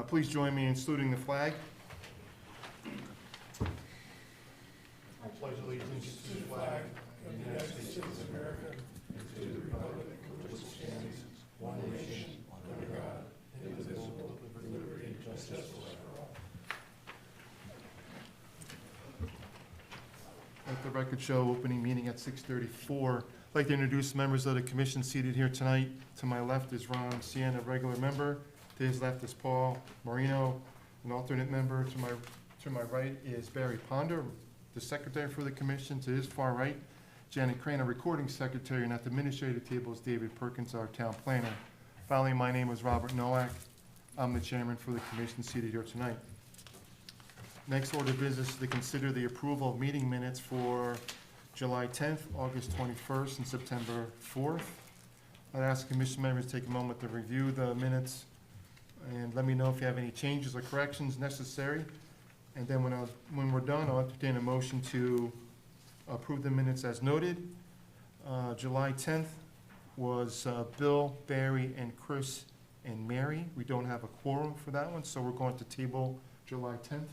Please join me in saluting the flag. I pledge allegiance to the flag of the United States of America and to the republic for which it stands, one nation, under God, indivisible, with liberty and justice for all. Let the record show opening meeting at 6:34. I'd like to introduce members of the commission seated here tonight. To my left is Ron Sienna, regular member. To his left is Paul Marino, an alternate member. To my right is Barry Ponder, the secretary for the commission. To his far right, Janet Crane, a recording secretary, and at the administrative table is David Perkins, our town planner. Finally, my name is Robert Nowak. I'm the chairman for the commission seated here tonight. Next order of business is to consider the approval of meeting minutes for July 10th, August 21st, and September 4th. I'd ask commission members to take a moment to review the minutes and let me know if you have any changes or corrections necessary. And then when we're done, I'll entertain a motion to approve the minutes as noted. July 10th was Bill, Barry, and Chris, and Mary. We don't have a quorum for that one, so we're going to table July 10th.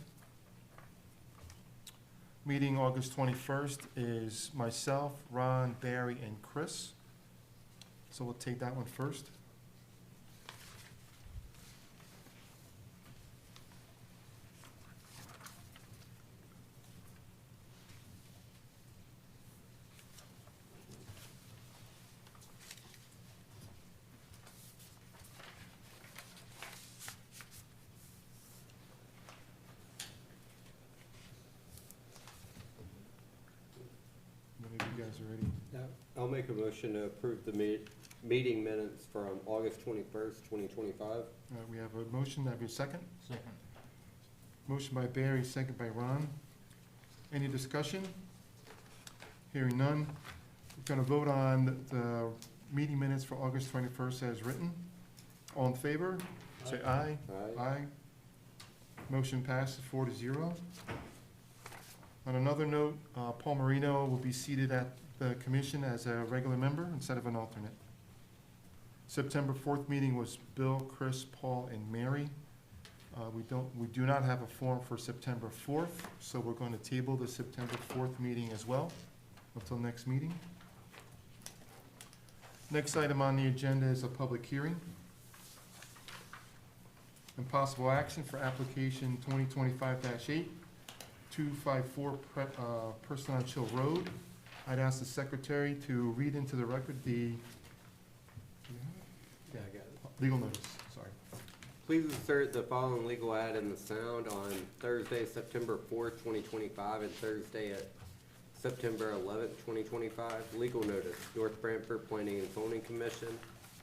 Meeting August 21st is myself, Ron, Barry, and Chris. So we'll take that one first. Whenever you guys are ready. I'll make a motion to approve the meeting minutes from August 21st, 2025. We have a motion. Have you a second? Second. Motion by Barry, second by Ron. Any discussion? Hearing none. We're going to vote on the meeting minutes for August 21st as written. All in favor? Say aye. Aye. Aye. Motion passes 4-0. On another note, Paul Marino will be seated at the commission as a regular member instead of an alternate. September 4th meeting was Bill, Chris, Paul, and Mary. We do not have a form for September 4th, so we're going to table the September 4th meeting as well until next meeting. Next item on the agenda is a public hearing and possible action for application 2025-8, 254 Person on Chill Road. I'd ask the secretary to read into the record the Yeah, I got it. legal notice, sorry. Please insert the following legal ad in the Sound on Thursday, September 4th, 2025, and Thursday at September 11th, 2025. Legal notice, North Branford Planning and Zoning Commission.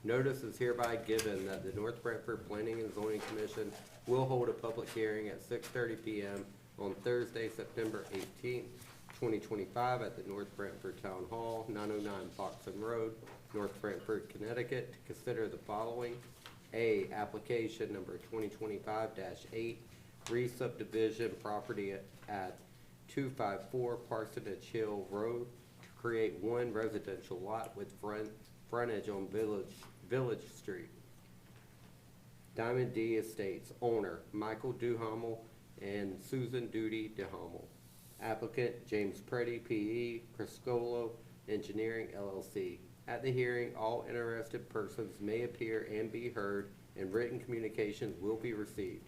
Notice is hereby given that the North Branford Planning and Zoning Commission will hold a public hearing at 6:30 p.m. on Thursday, September 18th, 2025 at the North Branford Town Hall, 909 Foxham Road, North Branford, Connecticut, to consider the following. A, application number 2025-8, re-subdivision property at 254 Parsonage Hill Road to create one residential lot with frontage on Village Street. Diamond D Estates, owner Michael Duhamel and Susan Duty Duhamel. Applicant James Preddy, P.E., Criscolo Engineering, LLC. At the hearing, all interested persons may appear and be heard, and written communications will be received.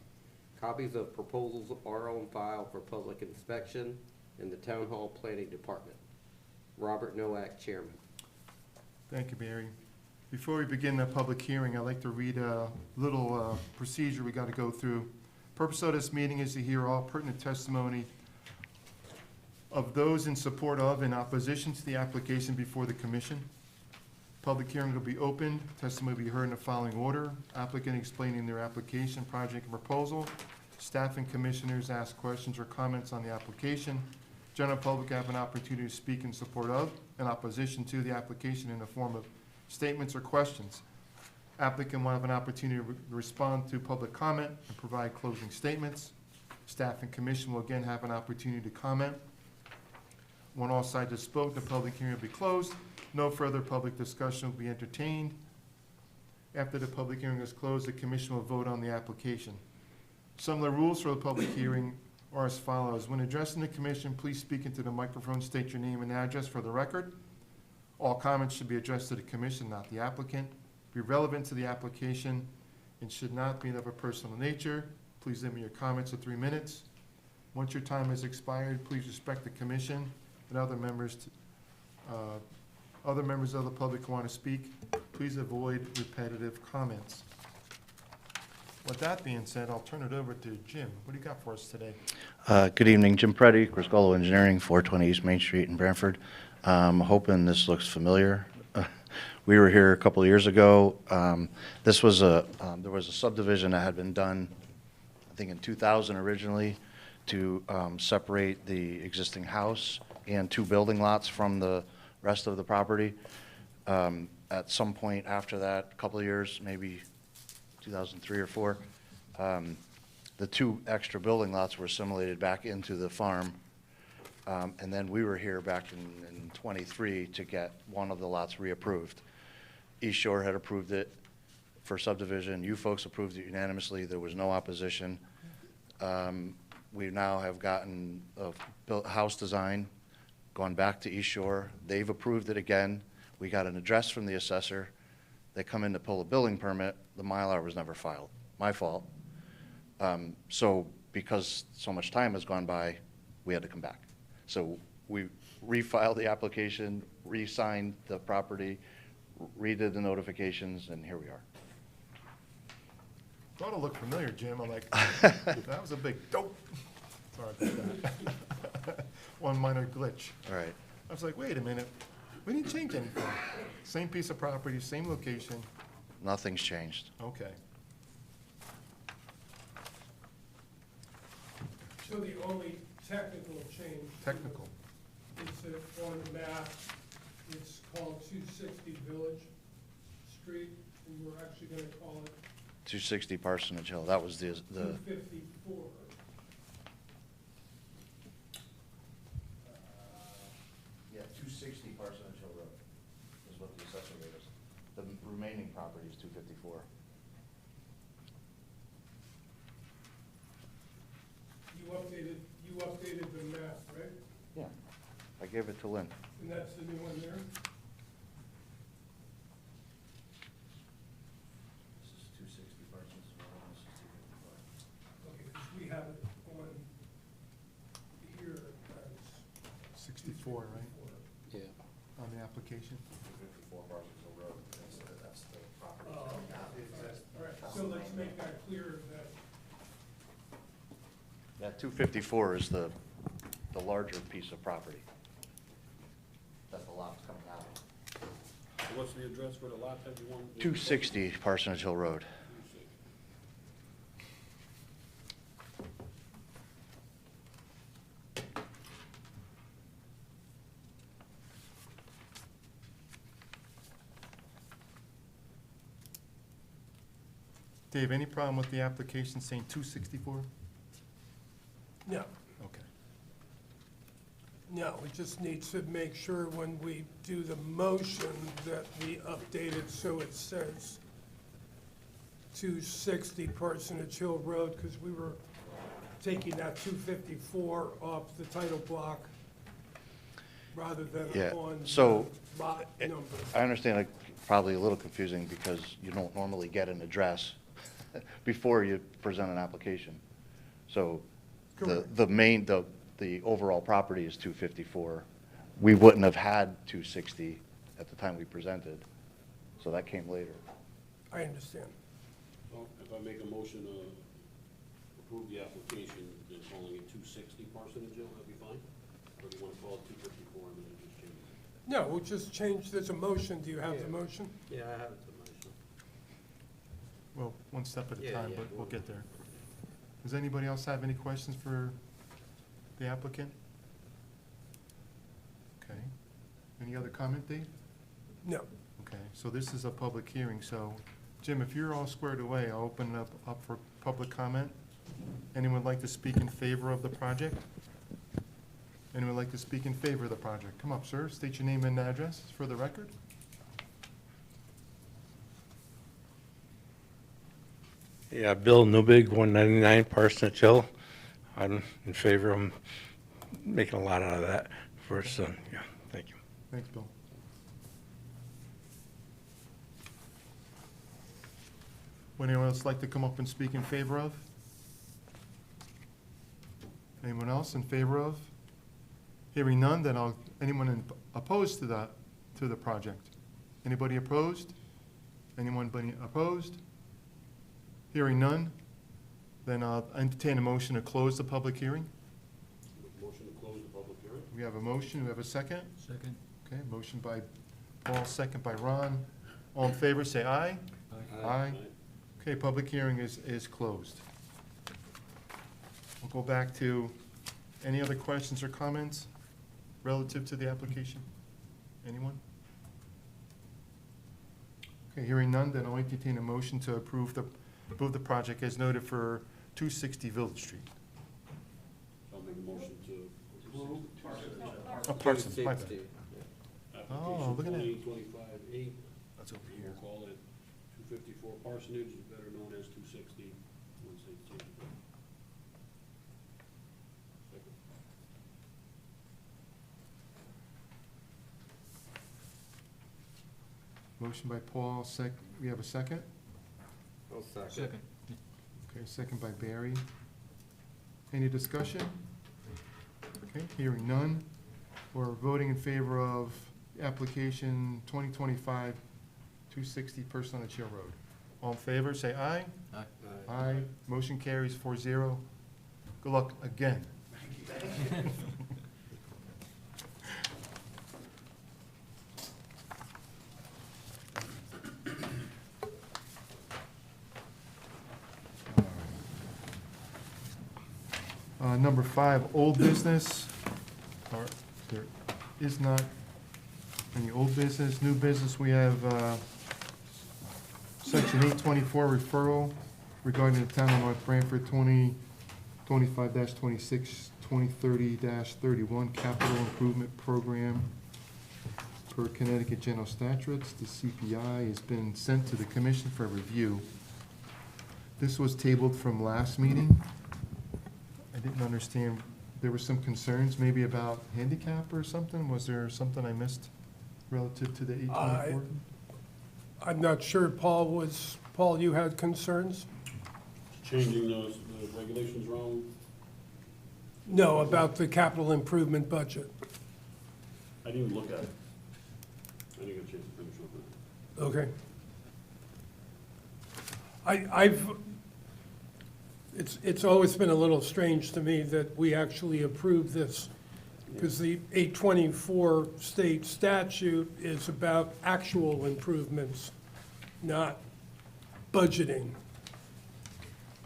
Copies of proposals are on file for public inspection in the Town Hall Planning Department. Robert Nowak, Chairman. Thank you, Barry. Before we begin the public hearing, I'd like to read a little procedure we got to go through. Purpose of this meeting is to hear all pertinent testimony of those in support of and opposition to the application before the commission. Public hearing will be opened. Testimony will be heard in the following order. Applicant explaining their application, project, and proposal. Staff and commissioners ask questions or comments on the application. General public have an opportunity to speak in support of and opposition to the application in the form of statements or questions. Applicant will have an opportunity to respond to public comment and provide closing statements. Staff and commission will again have an opportunity to comment. When all sides have spoken, the public hearing will be closed. No further public discussion will be entertained. After the public hearing is closed, the commission will vote on the application. Some of the rules for the public hearing are as follows. When addressing the commission, please speak into the microphone, state your name and address for the record. All comments should be addressed to the commission, not the applicant. Be relevant to the application and should not be of a personal nature. Please limit your comments to 3 minutes. Once your time has expired, please respect the commission and other members of the public who want to speak. Please avoid repetitive comments. With that being said, I'll turn it over to Jim. What do you got for us today? Good evening, Jim Preddy, Criscolo Engineering, 420 East Main Street in Branford. Hoping this looks familiar. We were here a couple of years ago. This was there was a subdivision that had been done, I think in 2000 originally, to separate the existing house and 2 building lots from the rest of the property. At some point after that, a couple of years, maybe 2003 or 4, the 2 extra building lots were assimilated back into the farm. And then we were here back in 23 to get one of the lots reapproved. East Shore had approved it for subdivision. You folks approved it unanimously. There was no opposition. We now have gotten a house design, gone back to East Shore. They've approved it again. We got an address from the assessor. They come in to pull a building permit. The Mylar was never filed. My fault. So because so much time has gone by, we had to come back. So we refiled the application, re-signed the property, redid the notifications, and here we are. Thought it looked familiar, Jim. I'm like, that was a big dope. Sorry about that. One minor glitch. All right. I was like, wait a minute. We didn't change anything. Same piece of property, same location. Nothing's changed. Okay. So the only technical change. Technical. Is that on the map, it's called 260 Village Street, and we're actually gonna call it 260 Parsonage Hill. That was the 254. Yeah, 260 Parsonage Hill Road is what the assessor gave us. The remaining property is 254. You updated the map, right? Yeah. I gave it to Lynn. And that's the new one there? This is 260 Parsonage Hill, this is 255. Okay, because we have it on here as 64, right, Yeah. on the application? 254 Parsonage Hill Road. That's the property. Oh, all right, so let's make that clear that, That 254 is the larger piece of property that the lot's coming out of. What's the address for the lot that you want? 260 Parsonage Hill Road. Dave, any problem with the application saying 264? no, Okay. no, we just need to make sure when we do the motion that we update it so it says 260 Parsonage Hill Road, because we were taking that 254 off the title block rather than Yeah, on so, the lot number. I understand, like, probably a little confusing because you don't normally get an address before you present an application. So Correct. the overall property is 254. We wouldn't have had 260 at the time we presented, so that came later. I understand. Well, if I make a motion to approve the application, then calling it 260 Parsonage Hill, that'd be fine? Or do you want to call it 254 and then just change it? No, we'll just change, there's a motion, do you have the Yeah. motion? Yeah, I have it to motion. Well, one step at a Yeah, time, yeah, but we'll we'll- get there. Does anybody else have any questions for the applicant? Okay. Any other comment, Dave? No. Okay, so this is a public hearing, so, Jim, if you're all squared away, I'll open it up for public comment. Anyone like to speak in favor of the project? Anyone like to speak in favor of the project? Come up, sir, state your name and address for the record. Yeah, Bill Newbig, 199 Parsonage Hill. I'm in favor of making a lot out of that for his son. Yeah, thank you. Thanks, Bill. Would anyone else like to come up and speak in favor of? Anyone else in favor of? Hearing none, then opposed to the project? Anybody opposed? Anyone opposed? Hearing none, then I'll entertain a motion to close the public hearing. Motion to close the public hearing? We have a motion, we have a second? Second. Okay, motion by Paul, second by Ron. All in favor, say aye. Aye. Okay, public hearing is closed. We'll go back to, any other questions or comments relative to the application? Anyone? Okay, hearing none, then I'll entertain a motion to approve the project as noted for 260 Village Street. I'll make a motion to approve Oh, Parsons, my bad. 260. Oh, look at that. 2025-8. That's over We'll call it 254 Parsonage, better known as 260, once they change it. Second. Motion by Paul, we have a second? I'll second. Second. Okay, second by Barry. Any discussion? Okay, hearing none. We're voting in favor of application 2025-260 Parsonage Hill Road. All in favor, say aye. Aye. Aye. Motion carries 4-0. Good luck again. Number 5, old business. There is not any old business. New business, we have section 824 referral regarding the town of North Branford 2025-26, 2030-31 capital improvement program per Connecticut General Statutes. The CPI has been sent to the commission for review. This was tabled from last meeting. I didn't understand, there were some concerns maybe about handicap or something? Was there something I missed relative to the 824? I'm not sure, Paul, you had concerns? Changing the regulations wrong? No, about the capital improvement budget. I didn't even look at it. I didn't get a chance to finish up with it. Okay. It's always been a little strange to me that we actually approve this, because the 824 state statute is about actual improvements, not budgeting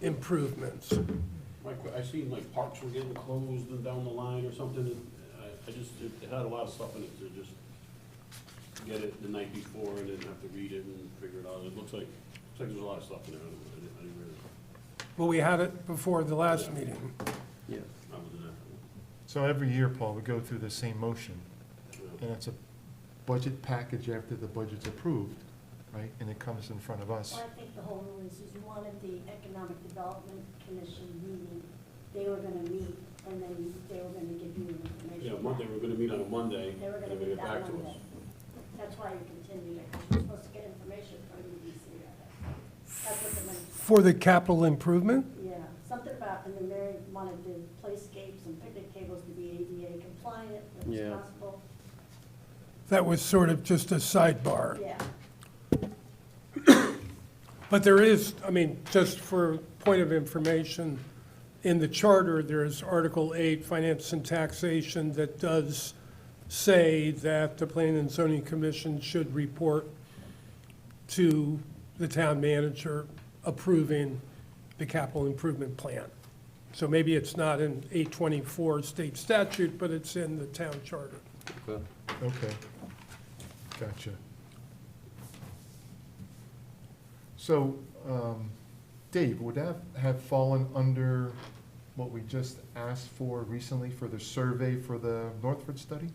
improvements. I seen like parks were getting closed and down the line or something, and it had a lot of stuff in it to just get it the night before and then have to read it and figure it out. It looks like there's a lot of stuff in there. I didn't really, Well, we had it before the last meeting. Yes. I wasn't there. So every year, Paul, we go through the same motion, and it's a budget package after the budget's approved, right? And it comes in front of us. Well, I think the whole rule is you wanted the Economic Development Commission meeting, they were gonna meet, and then they were gonna give you information. Yeah, Monday, we're gonna meet on a Monday, They were and gonna they're meet gonna get that back to Monday. us. That's why you continued it, because you're supposed to get information from EDC. That's what the minutes, For the capital improvement? yeah, something about, and then Mary wanted the playscapes and picnic tables to be ADA compliant, if Yeah. was possible. That was sort of just a sidebar. Yeah, But there is, I mean, just for point of information, in the charter, there's Article 8, Finance and Taxation, that does say that the Planning and Zoning Commission should report to the town manager approving the capital improvement plan. So maybe it's not in 824 state statute, but it's in the town charter. Okay. Okay, gotcha. So, Dave, would that have fallen under what we just asked for recently for the survey for the Northford study?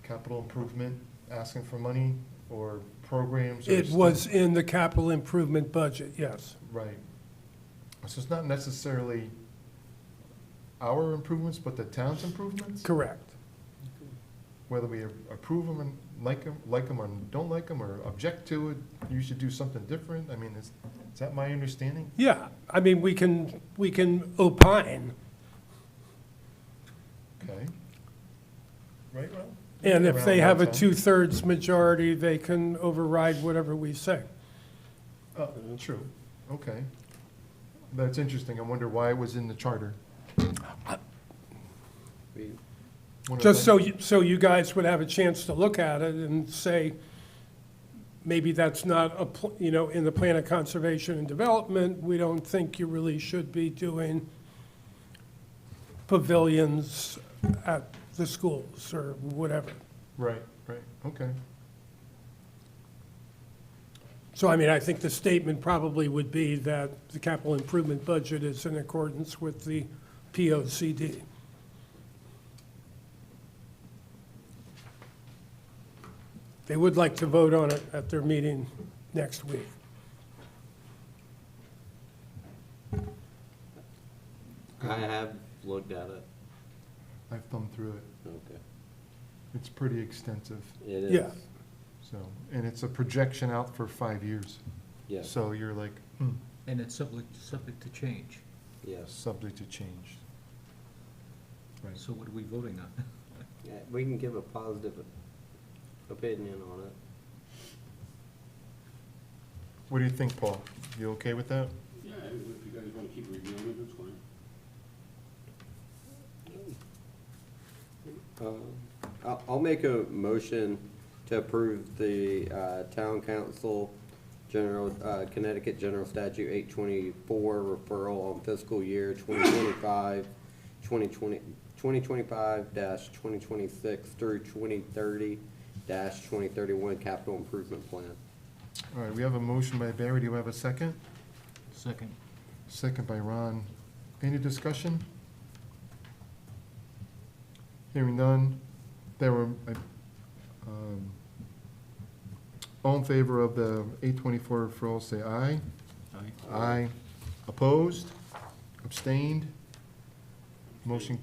Capital improvement, asking for money, or programs? or It was in the capital improvement budget, yes. Right. So it's not necessarily our improvements, but the town's improvements? Correct. Whether we approve them and like them or don't like them, or object to it, you should do something different? I mean, is that my understanding? Yeah, I mean, we can opine, Okay. Right, Ron? and if they Around have a that time. 2/3 majority, they can override whatever we say. True, okay. That's interesting. I wonder why it was in the charter. We- Wonder Just if so you guys would have a chance to look at it and say, maybe that's not, in the plan of conservation and development, we don't think you really should be doing pavilions at the schools or whatever. Right, okay. So, I mean, I think the statement probably would be that the capital improvement budget is in accordance with the POCD. They would like to vote on it at their meeting next week. I have looked at it. I've thumbed through it. Okay. It's pretty extensive, It is. Yeah. so, and it's a projection out for 5 years. Yes, So you're like, And it's subject to change. yes. subject to change. Right. So what are we voting on? Yeah, we can give a positive opinion on it. What do you think, Paul? You okay with that? Yeah, if you guys wanna keep reviewing it, that's fine. I'll make a motion to approve the town council general, Connecticut General Statute 824 referral on fiscal year 2025-2026 through 2030-2031 capital improvement plan. All right, we have a motion by Barry. Do you have a second? Second. Second by Ron. Any discussion? Hearing none. All in favor of the 824 referral, say aye. Aye. Aye. Opposed? Abstained? Motion,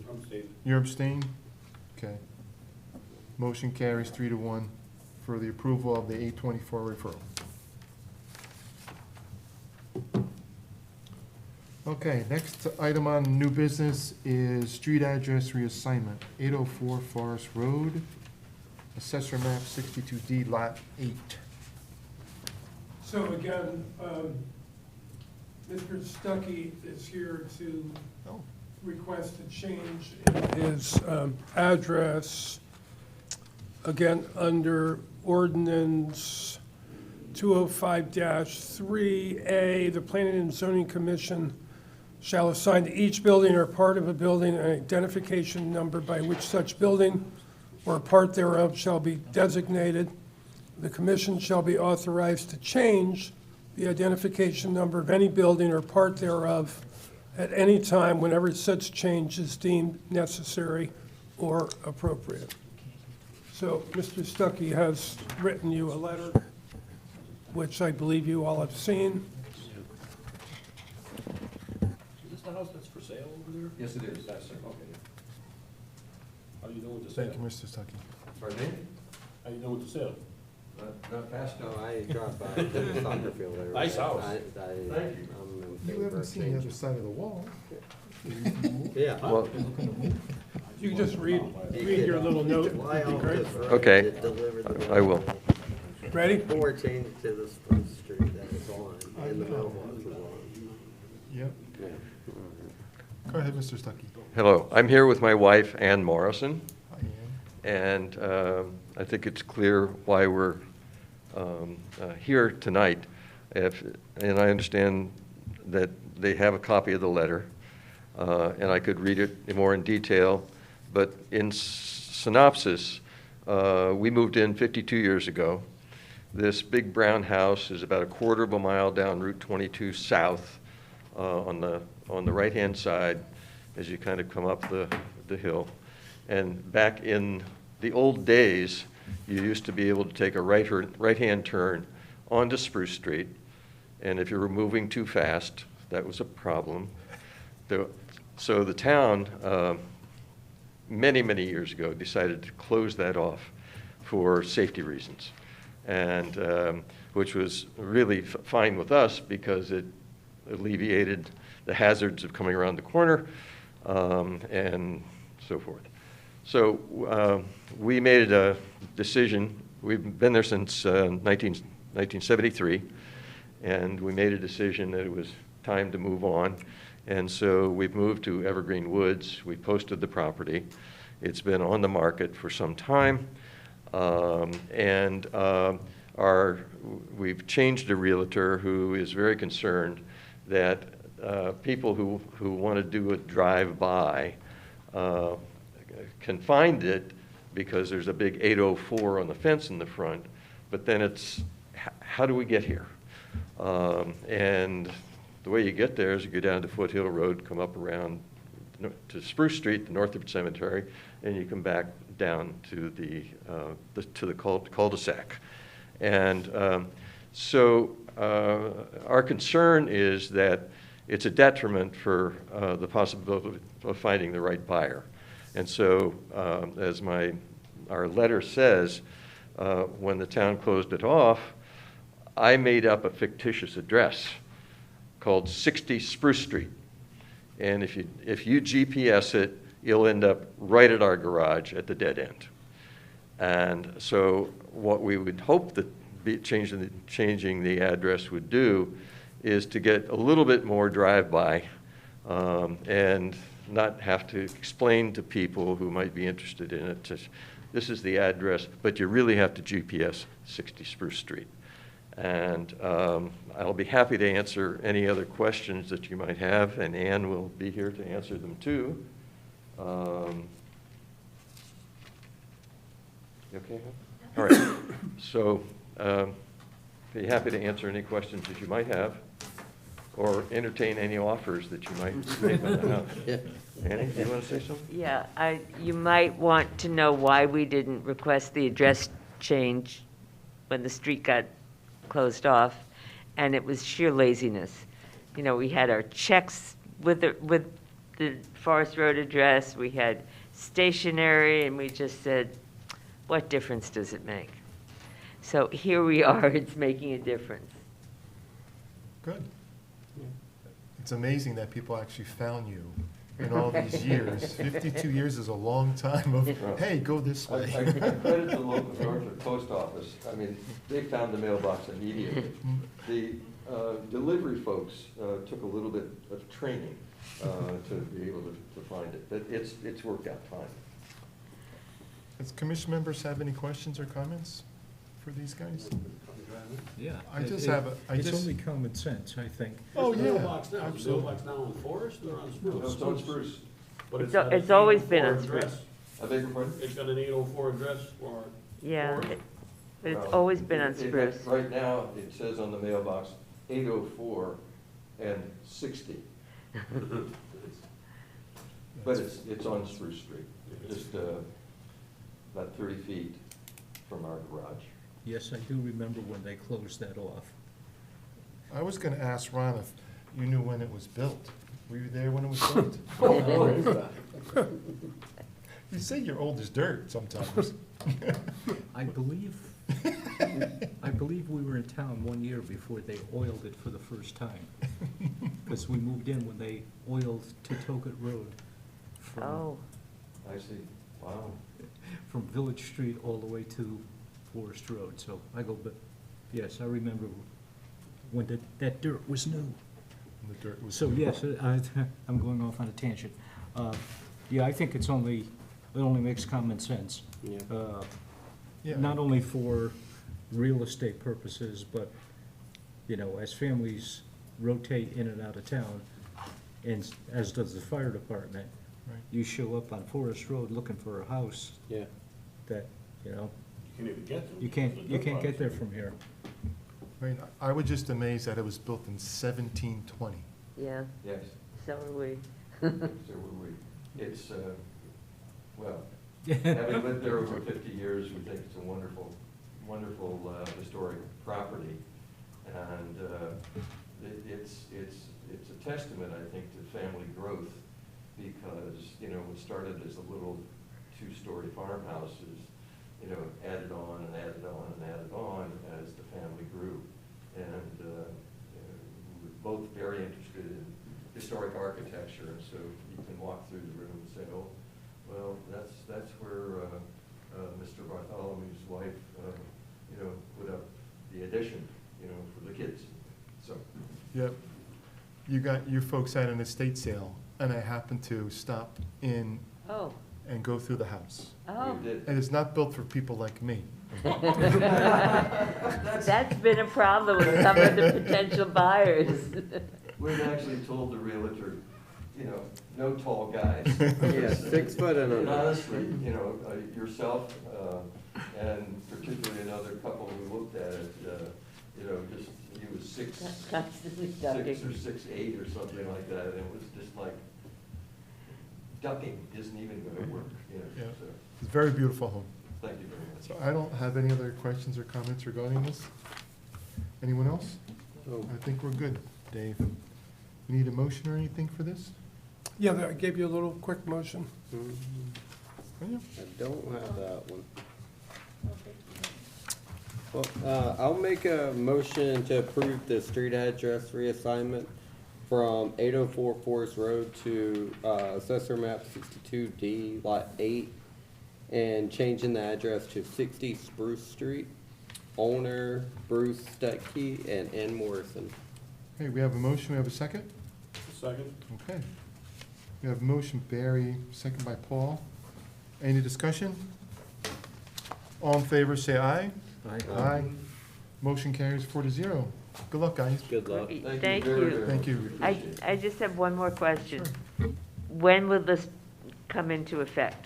I'm staying. you're abstained? Okay. Motion carries 3-1 for the approval of the 824 referral. Okay, next item on new business is street address reassignment, 804 Forest Road, Assessor Map 62D, Lot 8. So again, Mr. Stuckey is here to Oh. request a change in his address. Again, under ordinance 205-3A, the Planning and Zoning Commission shall assign to each building or part of a building an identification number by which such building or part thereof shall be designated. The commission shall be authorized to change the identification number of any building or part thereof at any time whenever such change is deemed necessary or appropriate. So Mr. Stuckey has written you a letter, which I believe you all have seen. Is this the house that's for sale over there? Yes, it is. That's it, okay. How you doing with the sale? Thank you, Mr. Stuckey. Pardon me? How you doing with the sale? Not fast No, enough. I dropped by the soccer field over Nice there. house. I'm Thank you. in You favor haven't of seen the other changing. side of the wall. Yeah. Well, You can just read your little note, Why would be I'll great. just write Okay. it, deliver the I will. Ready? Or change it to the street that it's on, and the mailbox is on. Yep. Yeah. Go ahead, Mr. Stuckey. Hello, I'm here with my wife, Ann Morrison, Hi, Ann. and I think it's clear why we're here tonight. And I understand that they have a copy of the letter, and I could read it more in detail, but in synopsis, we moved in 52 years ago. This big brown house is about a quarter of a mile down Route 22 south on the right-hand side as you kind of come up the hill. And back in the old days, you used to be able to take a right-hand turn onto Spruce Street, and if you were moving too fast, that was a problem. So the town, many, many years ago, decided to close that off for safety reasons, and which was really fine with us because it alleviated the hazards of coming around the corner and so forth. So we made a decision. We've been there since 1973, and we made a decision that it was time to move on. And so we've moved to Evergreen Woods. We posted the property. It's been on the market for some time. We've changed a realtor who is very concerned that people who want to do a drive-by can find it because there's a big 804 on the fence in the front, but then it's, how do we get here? And the way you get there is you go down to Foothill Road, come up around to Spruce Street, the Northwood Cemetery, and you come back down to the cul-de-sac. And so our concern is that it's a detriment for the possibility of finding the right buyer. And so, as our letter says, when the town closed it off, I made up a fictitious address called 60 Spruce Street. And if you GPS it, you'll end up right at our garage at the dead end. And so what we would hope that changing the address would do is to get a little bit more drive-by and not have to explain to people who might be interested in it, this is the address, but you really have to GPS 60 Spruce Street. And I'll be happy to answer any other questions that you might have, and Ann will be here to answer them too. You okay? All right. So be happy to answer any questions that you might have, or entertain any offers that you might make on the house. Annie, do you want to say something? Yeah, you might want to know why we didn't request the address change when the street got closed off, and it was sheer laziness. You know, we had our checks with the Forest Road address, we had stationery, and we just said, what difference does it make? So here we are, it's making a difference. Good. It's amazing that people actually found you in all these years. 52 years is a long time of, hey, go this I way. credit the local Northwood post office. I mean, they found the mailbox immediately. The delivery folks took a little bit of training to be able to find it, but it's worked out fine. Does commission members have any questions or comments for these guys? Yeah. It's only common sense, I think. Oh, Where's the yeah, mailbox now? Is the absolutely. mailbox now on Forest or on No, Spruce? it's on Spruce. But It's got it's an always been 804 on Spruce. address. I beg your pardon? It's got an 804 address for Yeah, Forest? but it's Well, always been on it- Spruce. Right now, it says on the mailbox 804 and 60. But it's on Spruce Street, just about 30 feet from our garage. Yes, I do remember when they closed that off. I was gonna ask Ron if you knew when it was built. Were you there when it was built? You say you're old as dirt sometimes. I believe we were in town one year before they oiled it for the first time. Because we moved in when they oiled Totoket Road Oh, I see, wow. from Village Street all the way to Forest Road. So I go, but, yes, I remember when that dirt was new. The dirt was. So, yes, I'm going off on a tangent. Yeah, I think it only makes common sense. Yeah. Yeah. Not only for real estate purposes, but, you know, as families rotate in and out of town, and as does the fire department, Right. you show up on Forest Road looking for a house Yeah. that, you know, You can't even get to it. you can't get there from here. I mean, I was just amazed that it was built in 1720. yeah, Yes, so are we. so were we. It's, well, Having lived there over 50 years, we think it's a wonderful, wonderful historic property. And it's a testament, I think, to family growth because, you know, what started as a little two-story farmhouse is, you know, added on and added on and added on as the family grew. And we're both very interested in historic architecture, and so you can walk through the room and say, oh, well, that's where Mr. Bartholomew's wife, you know, put up the addition, you know, for the kids. So, Yep. You folks had an estate sale, and I happened to stop in Oh, and go through the house. oh, we did. And it's not built for people like me. that's been a problem with some of the potential buyers. We've actually told the realtor, you know, no tall guys. Yeah, 6 foot and And under. honestly, you know, yourself, and particularly another couple who looked at it, you know, just, he was Constantly 6 ducking. or 6'8" or something like that, and it was just like, ducking isn't even gonna work, you know, Yeah. so, It's a very beautiful home. thank you very much. So I don't have any other questions or comments regarding this. Anyone else? Oh, I think we're good, Dave. You need a motion or anything for this? Yeah, I gave you a little quick motion. mm, Oh, yeah. I don't have that one. Well, I'll make a motion to approve the street address reassignment from 804 Forest Road to Assessor Map 62D, Lot 8, and changing the address to 60 Spruce Street. Owner Bruce Stecke and Ann Morrison. Okay, we have a motion, we have a second? Second? Okay. We have a motion, Barry, second by Paul. Any discussion? All in favor, say aye. Aye. Motion carries 4-0. Good luck, guys. Good luck. Thank very, you. very Thank much. you. We I, appreciate it. I just have one more question. When will this come into effect?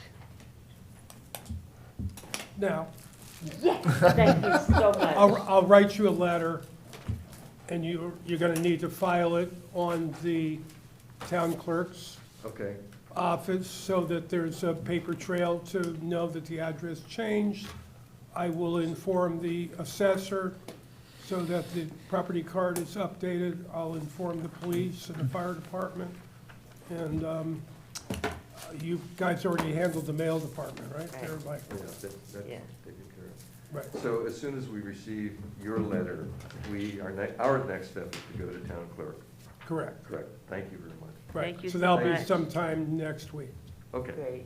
Now, Yes, thank you so much. I'll write you a letter, and you're gonna need to file it on the town clerk's Okay, office so that there's a paper trail to know that the address changed. I will inform the assessor so that the property card is updated. I'll inform the police and the fire department. And you guys already handled the mail department, right? Right. They're like, yeah, that's Yeah. taken care of. right. So as soon as we receive your letter, our next step is to go to town clerk. Correct. Correct. Thank you very much. Right. Thank you So so that'll be much. sometime next week. Okay. Great.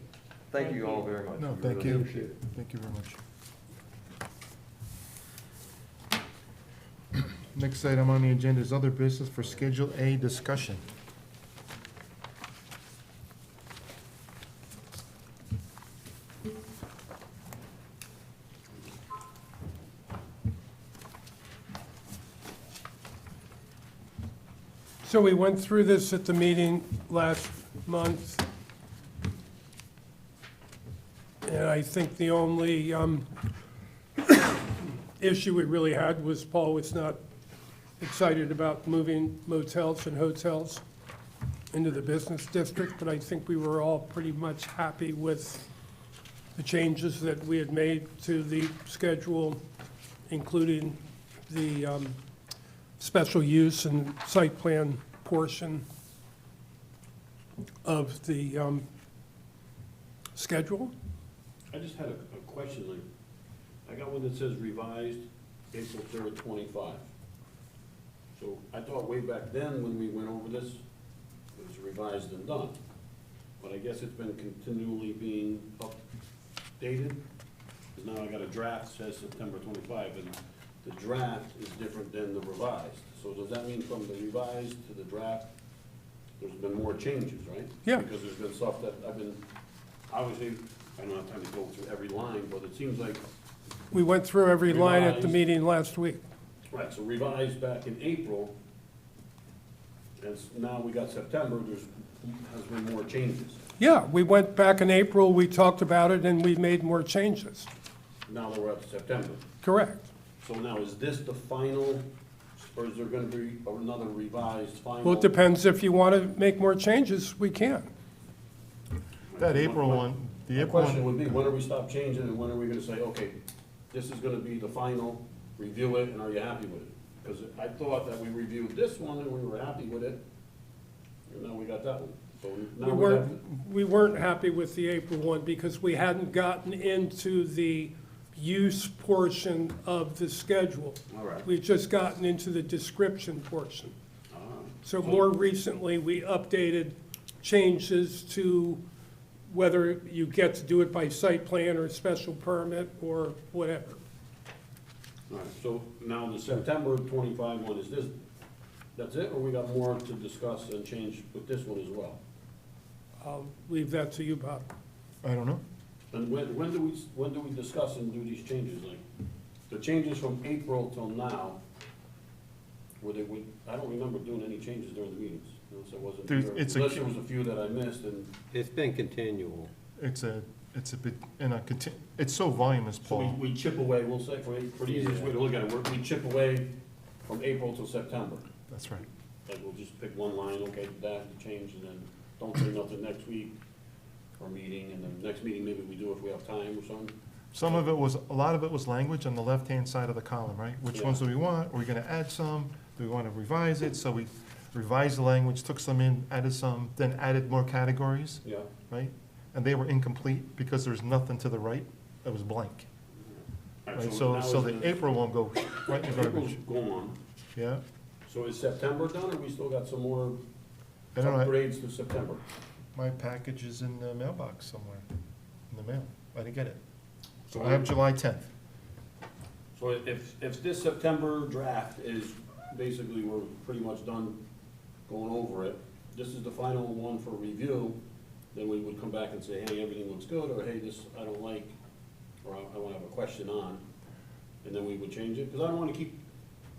Thank you all very much. No, We thank really you. appreciate it. Thank you very much. Next item on the agenda is other business for Schedule A discussion. So we went through this at the meeting last month. And I think the only issue we really had was Paul was not excited about moving motels and hotels into the business district, but I think we were all pretty much happy with the changes that we had made to the schedule, including the special use and site plan portion of the schedule. I just had a question, like, I got one that says revised April 3rd, 25. So I thought way back then, when we went over this, it was revised and done. But I guess it's been continually being updated, because now I got a draft that says September 25, and the draft is different than the revised. So does that mean from the revised to the draft, there's been more changes, right? Yeah. Because there's been stuff that I've been, obviously, I don't have time to go through every line, but it seems like, We went through every line at the Revised. meeting last week. right, so revised back in April, and now we got September, has been more changes. Yeah, we went back in April, we talked about it, and we made more changes. Now that we're up to September. Correct. So now, is this the final, or is there gonna be another revised final? Well, it depends if you want to make more changes, we can. That April one, The My April question one, would be, when are we stop changing and when are we gonna say, okay, this is gonna be the final, review it, and are you happy with it? Because I thought that we reviewed this one and we were happy with it, and now we got that one. So now we have to. We weren't happy with the April one because we hadn't gotten into the use portion of the schedule. All right. We've just gotten into the description portion. Ah. So more recently, we updated changes to whether you get to do it by site plan or special permit or whatever. All right, so now the September 25 one, is this, that's it, or we got more to discuss and change with this one as well? I'll leave that to you, Bob. I don't know. And when do we discuss and do these changes? Like, the changes from April till now, I don't remember doing any changes during the meetings. Unless I wasn't There's- here. it's a- Unless there was a few that I missed, and It's been continual. It's a bit, it's so voluminous, so Paul. we chip away, we'll say, for the easiest way to look at it, we chip away from April till September. That's right. Like, we'll just pick one line, okay, that change, and then don't say nothing next week or meeting, and then next meeting, maybe we do if we have time or something. A lot of it was language on the left-hand side of the column, right? Which Yeah. ones do we want? Are we gonna add some? Do we wanna revise it? So we revised the language, took some in, added some, then added more categories, Yeah. right? And they were incomplete because there's nothing to the right that was blank, All right? now So is the April one go right in the April's garbage, gone, yeah? so is September done, or we still got some more I don't know, upgrades to September? my package is in the mailbox somewhere, in the mail. I didn't get it. So So I have July 10th. So if this September draft is, basically, we're pretty much done going over it, this is the final one for review, then we would come back and say, hey, everything looks good, or hey, this I don't like, or I wanna have a question on, and then we would change it, because I don't wanna keep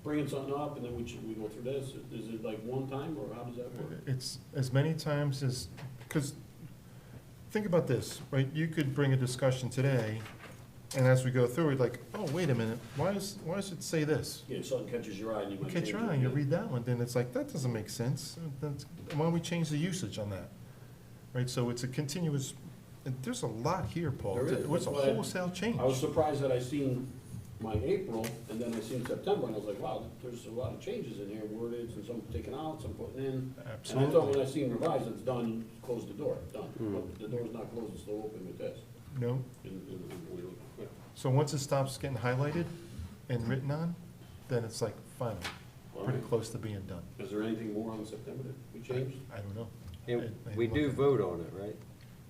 bringing something up, and then we go through this. Is it like one time, or how does that work? It's as many times as, because, think about this, right? You could bring a discussion today, and as we go through it, like, oh, wait a minute, why does it say this? Yeah, if something catches your eye, and you might Catch change your it. eye, and you yeah. read that one, then it's like, that doesn't make sense. Why don't we change the usage on that? Right, so it's a continuous, and there's a lot here, Paul. There is, It was a that's why wholesale change. I was surprised that I seen my April, and then I seen September, and I was like, wow, there's a lot of changes in here, wordage, and some taken out, some putting in. And I thought when Absolutely. I seen revised, it's done, close the door, done. But the door's not closed, it's still open with this. No, Yeah. so once it stops getting highlighted and written on, then it's like final, All pretty right. close to being done. Is there anything more on September that we changed? I don't know. And I we look do at- vote on it, right?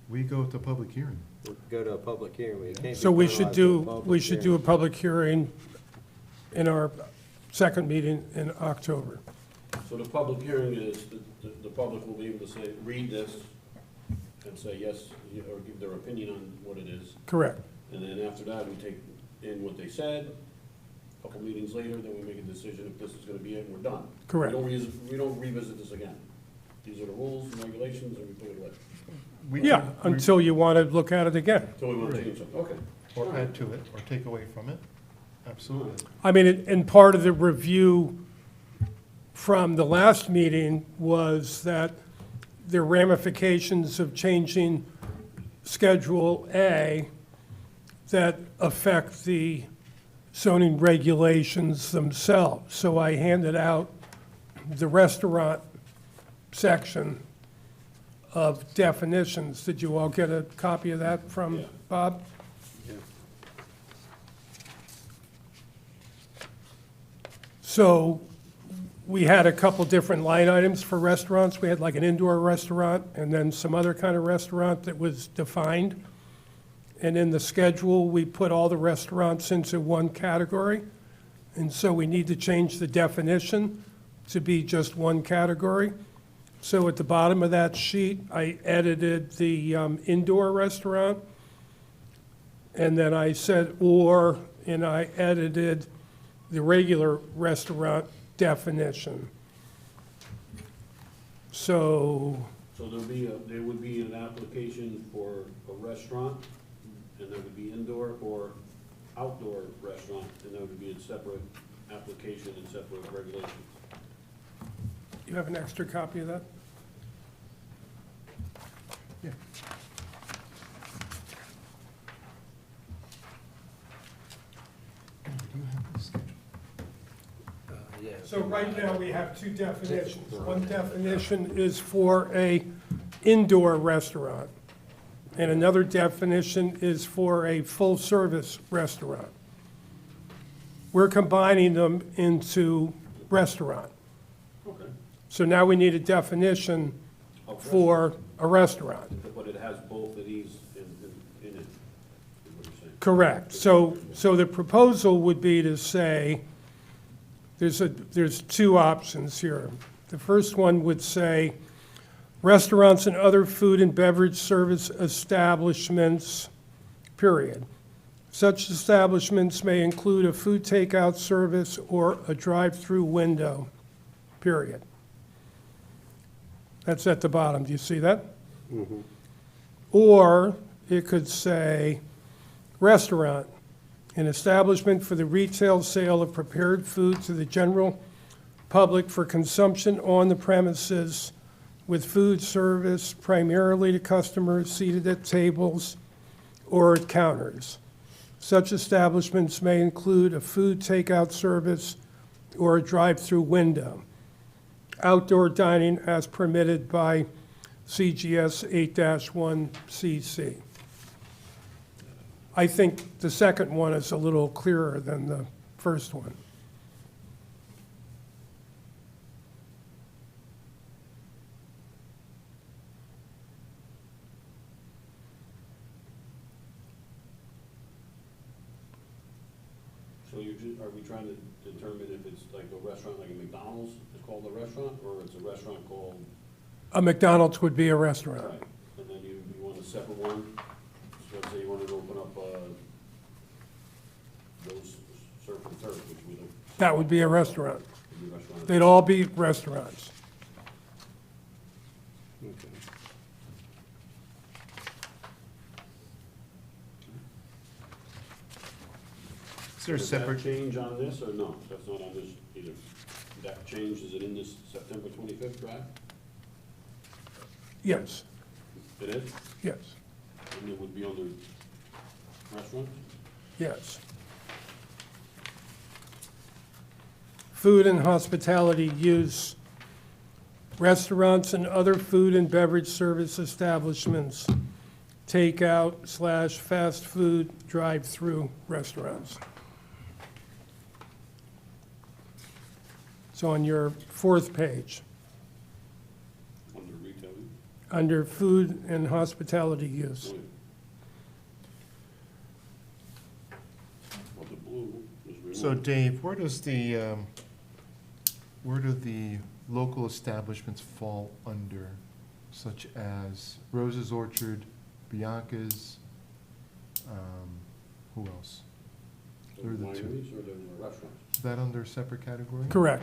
We go to public hearing. We go to a public hearing, we can't be So we penalized should with do, public we should do a hearing. public hearing in our second meeting in October. So the public hearing is, the public will be able to say, read this, and say yes, or give their opinion on what it is. Correct. And then after that, we take in what they said. A couple meetings later, then we make a decision if this is gonna be it, and we're done. Correct. We don't revisit this again. These are the rules and regulations, and we put it away. Yeah, until you want to look at it again. Until we want to change something, okay. Or add to it, or take away from it. Absolutely. I mean, and part of the review from the last meeting was that there are ramifications of changing Schedule A that affect the zoning regulations themselves. So I handed out the restaurant section of definitions. Did you all get a copy of that from Yeah. Bob? Yeah. So we had a couple different line items for restaurants. We had like an indoor restaurant and then some other kind of restaurant that was defined. And in the schedule, we put all the restaurants into one category. And so we need to change the definition to be just one category. So at the bottom of that sheet, I edited the indoor restaurant. And then I said or, and I edited the regular restaurant definition. So, So there would be an application for a restaurant, and there would be indoor or outdoor restaurant, and there would be a separate application and separate regulations. you have an extra copy of that? So right now, we have two definitions. One definition is for a indoor restaurant, and another definition is for a full-service restaurant. We're combining them into restaurant. Okay. So now we need a definition for a restaurant. But it has both of these in it, is what you're saying? Correct. So the proposal would be to say, there's two options here. The first one would say, restaurants and other food and beverage service establishments, period. Such establishments may include a food takeout service or a drive-through window, period. That's at the bottom. Do you see that? Or it could say, restaurant, an establishment for the retail sale of prepared food to the general public for consumption on the premises with food service primarily to customers seated at tables or at counters. Such establishments may include a food takeout service or a drive-through window. Outdoor dining as permitted by CGS 8-1 CC. I think the second one is a little clearer than the first one. So are we trying to determine if it's like a restaurant, like a McDonald's is called a restaurant, or it's a restaurant called? A McDonald's would be a restaurant. Right, and then you want a separate one, so let's say you wanted to open up, those surf and turf, which we don't, That would be a restaurant. would be restaurants. They'd all be restaurants. Okay. Is there a Does that separate, change on this, or no? That's not on this either. That change, is it in this September 25th draft? Yes, It is? yes, And it would be under restaurants? yes. Food and hospitality use, restaurants and other food and beverage service establishments, takeout/fast food, drive-through restaurants. So on your fourth page, Under retailing? under food and hospitality use. Oh, yeah. Well, the blue is removed. so Dave, where do the local establishments fall under, such as Rose's Orchard, Bianca's, who else? The Who are the two? wineries or the restaurants? Is that under a separate category? Correct,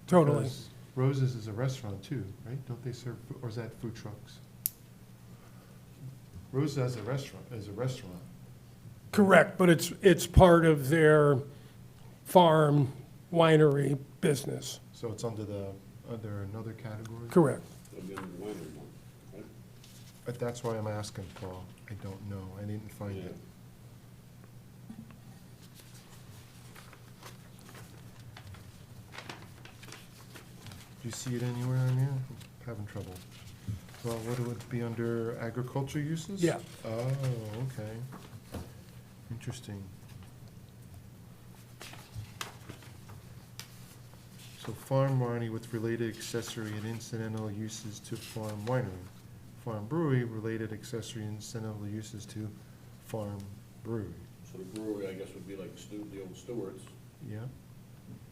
totally. Because Rose's is a restaurant too, right? Don't they serve, or is that food trucks? Rose's as a restaurant. Correct, but it's part of their farm winery business. So it's under another category? Correct. It'll be under the winery one, right? But that's why I'm asking, Paul. I don't know. I didn't find Yeah. it. Do you see it anywhere on here? I'm having trouble. Well, what would it be under agriculture uses? Yeah. Oh, okay. Interesting. So farm winery with related accessory and incidental uses to farm winery. Farm brewery, related accessory and incidental uses to farm brewery. So the brewery, I guess, would be like the old Stewart's, Yeah?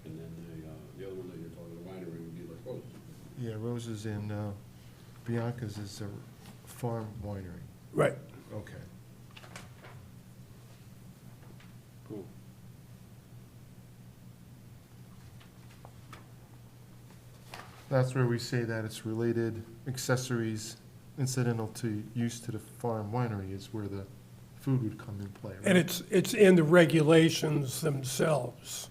and then the other one that you're talking, the winery, would be like Rose. Yeah, Rose's and Bianca's is a farm winery. Right. Okay. Cool. That's where we say that it's related accessories incidental to use to the farm winery is where the food would come in play, right? And it's in the regulations themselves,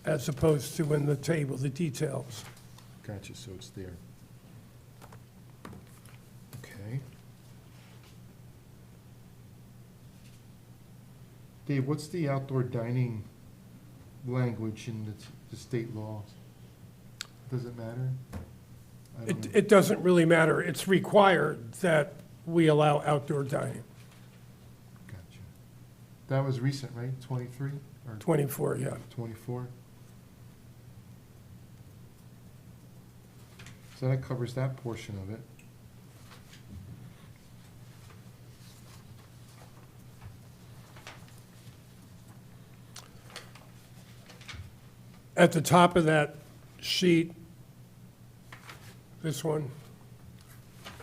as opposed to in the table, the details. Gotcha, so it's there. Okay. Dave, what's the outdoor dining language in the state law? Does it matter? I don't know. It doesn't really matter. It's required that we allow outdoor dining, Gotcha. That was recent, right? 23 or 24, yeah. 24? So that covers that portion of it. At the top of that sheet, this one,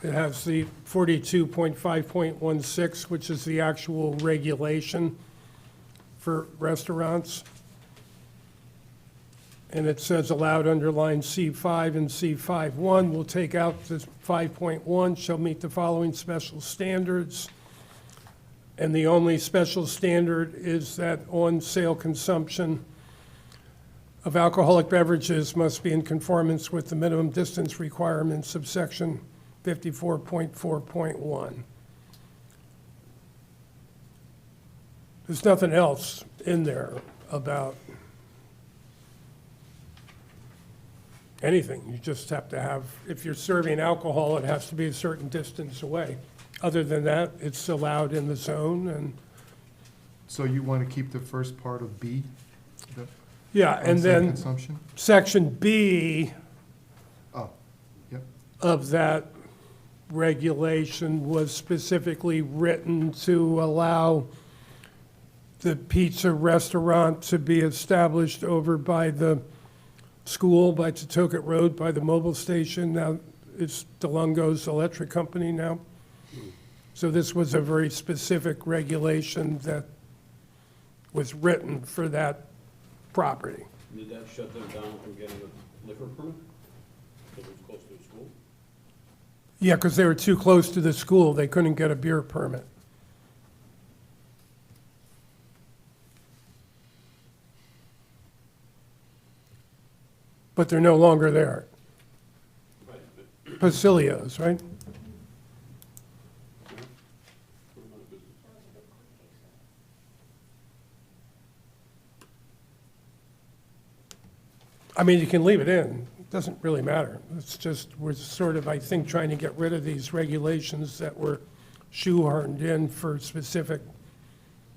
it has the 42.5.16, which is the actual regulation for restaurants. And it says allowed underline C5 and C5.1. We'll take out the 5.1, shall meet the following special standards. And the only special standard is that on-sale consumption of alcoholic beverages must be in conformance with the minimum distance requirements of section 54.4.1. There's nothing else in there about anything. You just have to have, if you're serving alcohol, it has to be a certain distance away. Other than that, it's allowed in the zone, and, So you want to keep the first part of B? the yeah, and on-site then Consumption? section B Oh, yep. of that regulation was specifically written to allow the pizza restaurant to be established over by the school, by Totoket Road, by the mobile station. Now, it's DeLongo's Electric Company now. So this was a very specific regulation that was written for that property. Did that shut them down from getting a liquor permit? Because it was close to the school? Yeah, because they were too close to the school. They couldn't get a beer permit. But they're no longer there. Right, but Pacilio's, right? put them out of business. I mean, you can leave it in. It doesn't really matter. It's just, we're sort of, I think, trying to get rid of these regulations that were shoehorned in for specific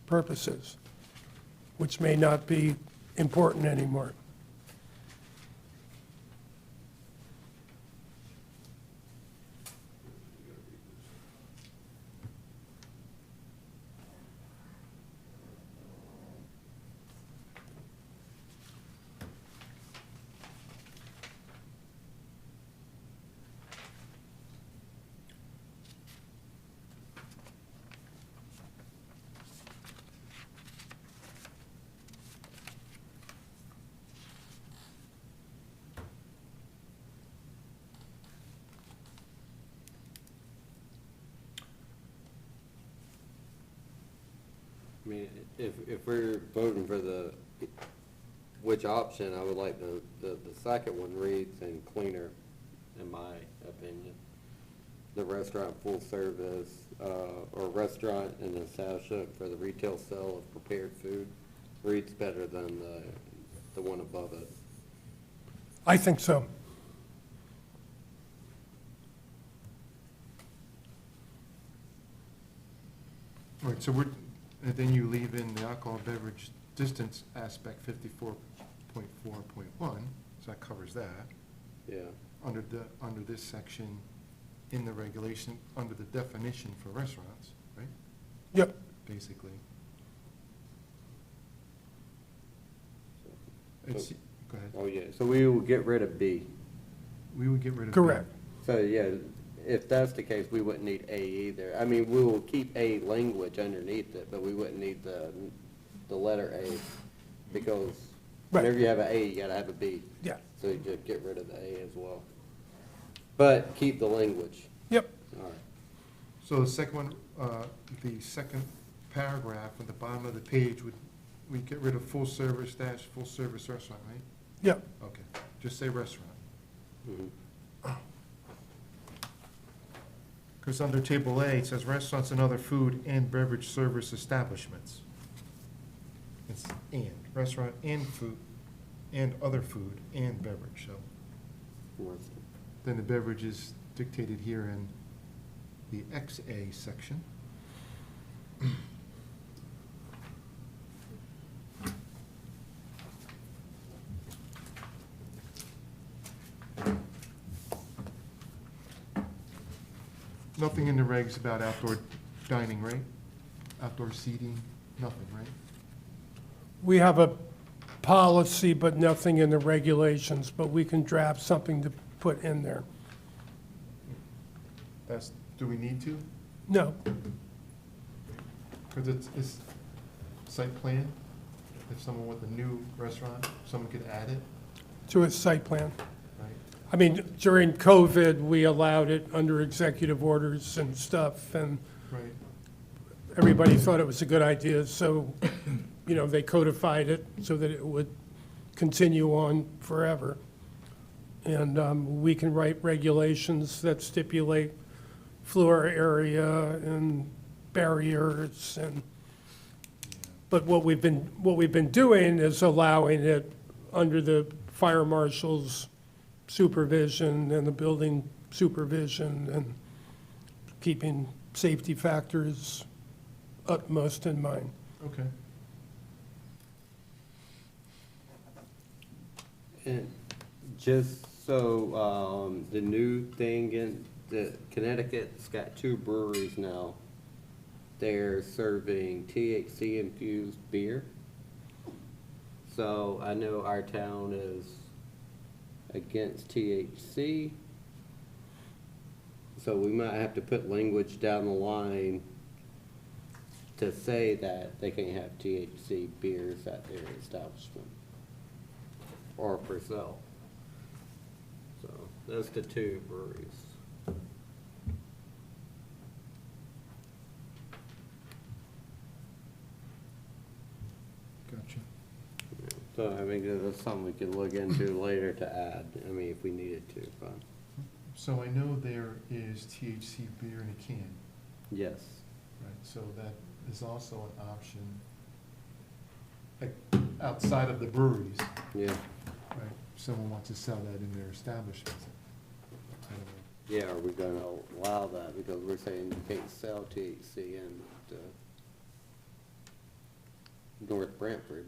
purposes, which may not be important anymore. I mean, if we're voting for which option, I would like the second one reads and cleaner, in my opinion. The restaurant full service, or restaurant and establishment for the retail sale of prepared food reads better than the one above it. I think so. Right, so and then you leave in the alcohol beverage distance aspect 54.4.1, so that covers that. Yeah. Under this section in the regulation, under the definition for restaurants, right? Yep. Basically. It's, go ahead. Oh, yeah, so we will get rid of B. We would get rid of. B. Correct. So, yeah, if that's the case, we wouldn't need A either. I mean, we will keep A language underneath it, but we wouldn't need the letter A, because Right. whenever you have an A, you gotta have a B. Yeah. So you just get rid of the A as well. But keep the language. Yep. All right. So the second one, the second paragraph at the bottom of the page we get rid of full service restaurant, right? Yep. Okay, just say restaurant. Mhm. Because under table A, it says restaurants and other food and beverage service establishments. It's and, restaurant and food, and other food and beverage, so commercial. Then the beverage is dictated here in the XA section. Nothing in the regs about outdoor dining, right? Outdoor seating, nothing, right? We have a policy, but nothing in the regulations, but we can draft something to put in there. Do we need to? No, Because it's site plan. If someone with a new restaurant, someone could add it, to a site plan. right? I mean, during COVID, we allowed it under executive orders and stuff, and Right. everybody thought it was a good idea, so, they codified it so that it would continue on forever. And we can write regulations that stipulate floor area and barriers and, but what we've been doing is allowing it under the fire marshal's supervision and the building supervision and keeping safety factors utmost in mind. Okay. And just so, the new thing in the Connecticut's got 2 breweries now. They're serving THC infused beer. So I know our town is against THC. So we might have to put language down the line to say that they can't have THC beers at their establishment or for sale. So those the 2 breweries. Gotcha. So I mean, that's something we could look into later to add, I mean, if we needed to, but So I know there is THC beer in a can, yes. right? So that is also an option, like, outside of the breweries, Yeah, right? If someone wants to sell that in their establishment. I don't know. yeah, are we gonna allow that, because we're saying you can't sell THC in North Branford.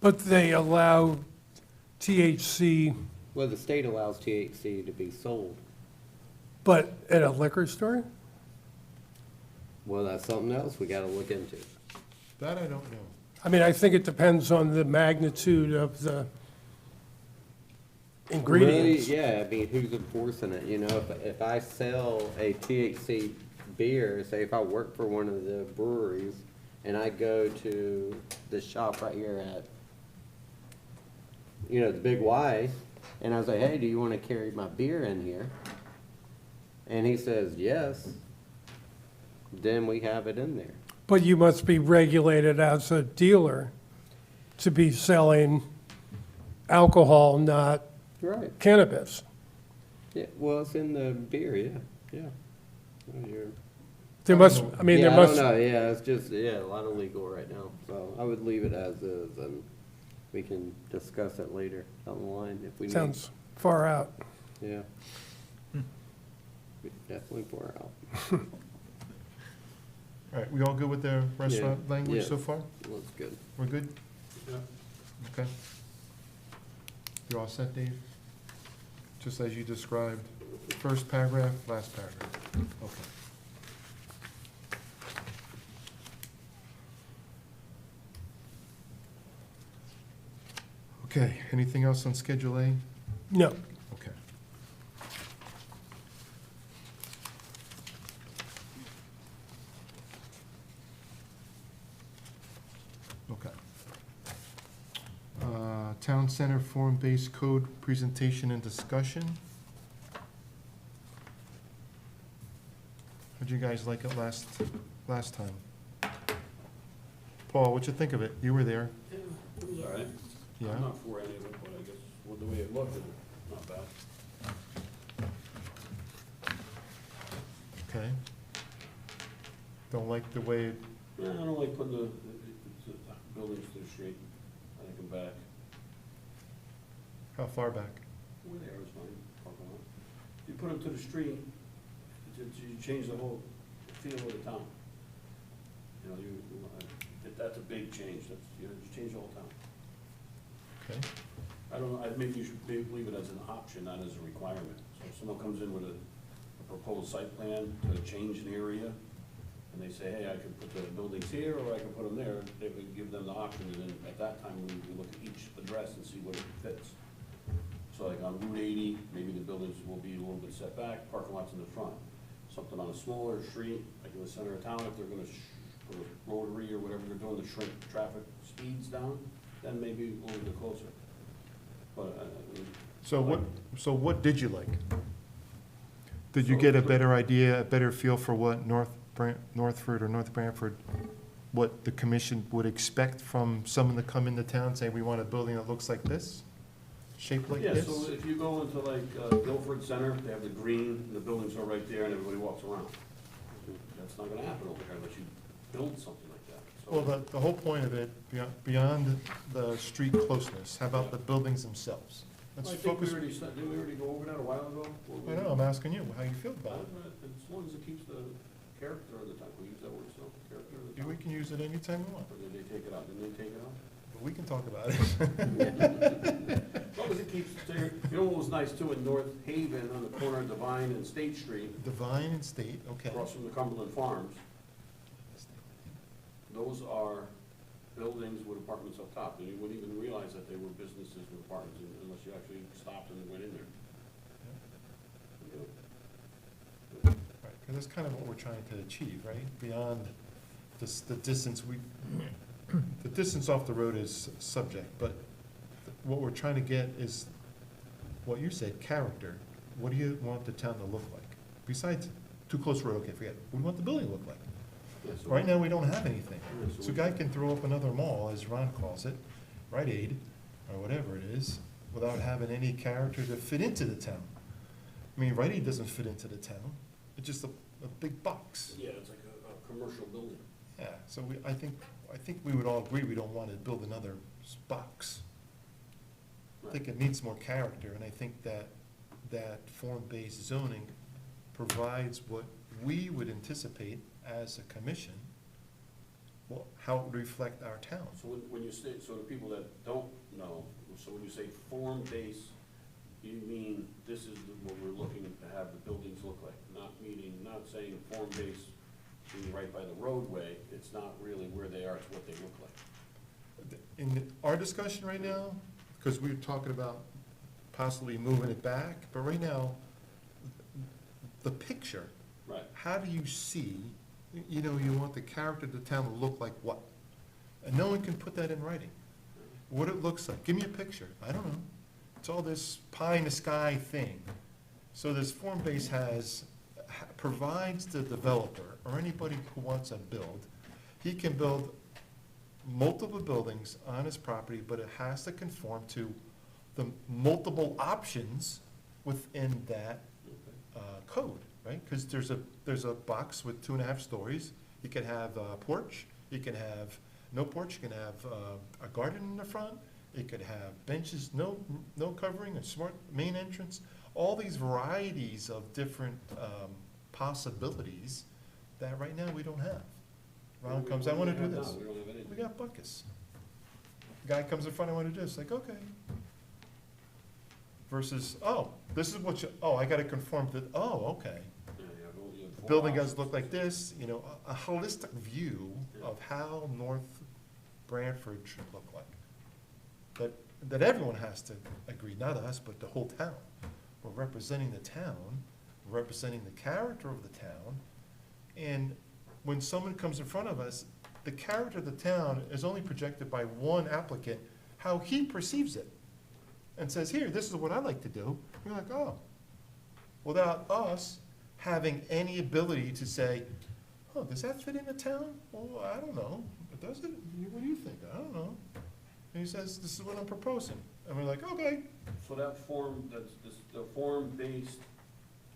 But they allow THC, Well, the state allows THC to be sold. but at a liquor store? Well, that's something else we gotta look into. That I don't know. I mean, I think it depends on the magnitude of the ingredients. Really, yeah, I mean, who's enforcing it, you know, if I sell a THC beer, say if I work for one of the breweries, and I go to the shop right here at, the Big Y, and I was like, hey, do you wanna carry my beer in here? And he says, yes, then we have it in there. But you must be regulated as a dealer to be selling alcohol, not Right. cannabis. Yeah, well, it's in the beer, yeah, yeah. Well, you're- There must, I mean, there Yeah, must, I don't know, yeah, it's just, a lot of legal right now, so I would leave it as is, and we can discuss it later down the line if we need. sounds far out. Yeah. Definitely far out. All right, we all good with the restaurant Yeah, language yeah. so far? Looks good. We're good? Yeah. Okay. You all set, Dave? Just as you described, first paragraph, last paragraph. Okay. Okay, anything else on Schedule A? No, Okay. Okay. Town Center Form-Based Code Presentation and Discussion. How'd you guys like it last time? Paul, what'd you think of it? You were there. All right. Yeah? I'm not for any of it, but I guess with the way it looked, it's not bad. Okay. Don't like the way, Yeah, I don't like putting the buildings to the street. I like them back. how far back? Where they are is fine. Park you put them to the street, you change the whole feel of the town. You know, that's a big change, that's, you know, you change the whole town. Okay. I don't know, maybe you should leave it as an option, not as a requirement. So if someone comes in with a proposed site plan to change an area, and they say, hey, I could put the buildings here, or I could put them there, they would give them the option, and then at that time, we look at each address and see what it fits. So like on Route 80, maybe the buildings will be a little bit set back, parking lots in the front. Something on a smaller street, like in the center of town, if they're gonna put a rotary or whatever they're doing to shrink traffic speeds down, then maybe a little bit closer. But, I mean, So what did you like? Did you get a better idea, a better feel for what Northford or North Branford, what the commission would expect from someone to come into town saying, we want a building that looks like this? Shaped like yeah, this? so if you go into like Guilford Center, they have the green, and the buildings are right there, and everybody walks around. That's not gonna happen over here unless you build something like that. So- Well, the whole point of it, beyond the street closeness, how about the buildings themselves? Let's I think we focus, already said, didn't we already go over that a while ago? I know, I'm asking you, how you feel about it. As long as it keeps the character of the town, we use that word, so, character of the We town. can use it anytime we want, Or did they take it out? Didn't they take it out? but we can talk about it. As long as it keeps, you know what was nice too, in North Haven, on the corner of Divine and State Street, Divine and State, okay. across from the Cumberland Farms, those are buildings with apartments up top, and you wouldn't even realize that they were businesses with apartments unless you actually stopped and went in there. Right, because that's kind of what we're trying to achieve, right? Beyond the distance, the distance off the road is subject, but what we're trying to get is, what you said, character. What do you want the town to look like? Besides, too close road, okay, forget it. What do you want the building to look like? Yeah, so- Right now, we don't have anything. Yeah, so So a we- guy can throw up another mall, as Ron calls it, Rite Aid, or whatever it is, without having any character to fit into the town. I mean, Rite Aid doesn't fit into the town, it's just a big box. Yeah, it's like a commercial building. Yeah, so I think we would all agree we don't want to build another box. I think it needs more character, and I think that form-based zoning provides what we would anticipate as a commission, well, how it would reflect our town. So when you say, so the people that don't know, so when you say form-based, you mean this is what we're looking to have the buildings look like? Not saying form-based being right by the roadway, it's not really where they are, it's what they look like. In our discussion right now, because we're talking about possibly moving it back, but right now, the picture, Right. how do you see, you know, you want the character of the town to look like what? And no one can put that in writing. What it looks like, give me a picture, I don't know. It's all this pie in the sky thing. So this form base provides the developer, or anybody who wants to build, he can build multiple buildings on his property, but it has to conform to the multiple options within that code, right? Because there's a box with 2.5 stories. You can have a porch, you can have no porch, you can have a garden in the front, you could have benches, no covering, a smart main entrance, all these varieties of different possibilities that right now we don't have. Ron comes, I want to do this. We don't have anything. We got buckets. Guy comes in front, I want to do this, like, okay. Versus, oh, this is what you, oh, I gotta conform to, oh, okay. Yeah, you have four Building does options. look like this, you know, a holistic view of how North Branford should look like. That everyone has to agree, not us, but the whole town. We're representing the town, we're representing the character of the town, and when someone comes in front of us, the character of the town is only projected by one applicant, how he perceives it, and says, here, this is what I like to do. We're like, oh, without us having any ability to say, oh, does that fit in the town? Well, I don't know. Does it? What do you think? I don't know. And he says, this is what I'm proposing. And we're like, okay. So that form, the form-based,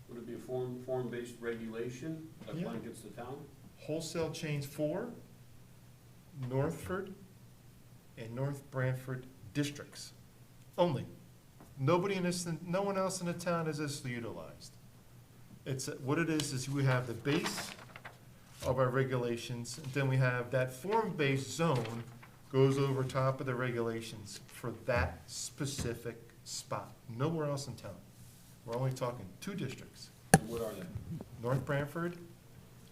would it be a form-based regulation that Yeah. blankets the town? Wholesale chains for Northford and North Branford districts only. Nobody in this, no one else in the town is this utilized. It's, what it is we have the base of our regulations, and then we have that form-based zone goes over top of the regulations for that specific spot, nowhere else in town. We're only talking 2 districts. What are they? North Branford,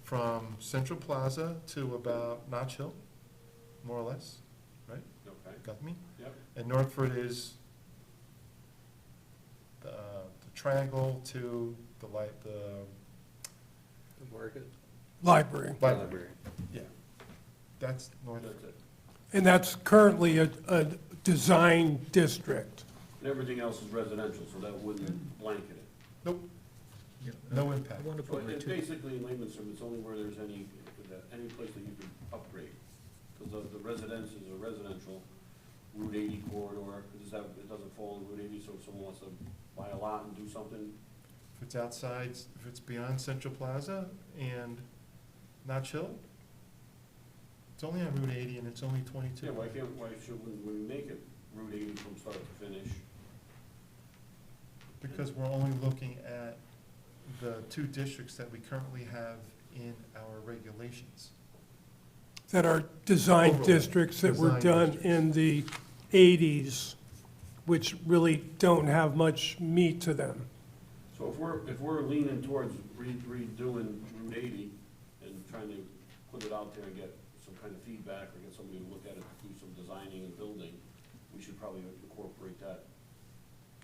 from Central Plaza to about Notch Hill, more or less, right? Okay, Got me? yep, And Northford is the triangle to the light, the The market? Library. library. Yeah, that's North. that's it. And that's currently a design district. And everything else is residential, so that wouldn't blanket it. Nope, Yeah, no I impact. want to So put my it's two, basically, in layman's terms, it's only where there's any place that you could upgrade. Because the residences are residential, Route 80 corridor, it doesn't fall in Route 80, so if someone wants to buy a lot and do something, If it's outside, if it's beyond Central Plaza and Notch Hill, it's only on Route 80 and it's only 22. yeah, why should we make it Route 80 from start to finish? Because we're only looking at the 2 districts that we currently have in our regulations. That are design Overlay. districts that were Design done districts. in the 80s, which really don't have much meat to them. So if we're leaning towards redoing Route 80 and trying to put it out there and get some kind of feedback or get somebody to look at it, do some designing and building, we should probably incorporate that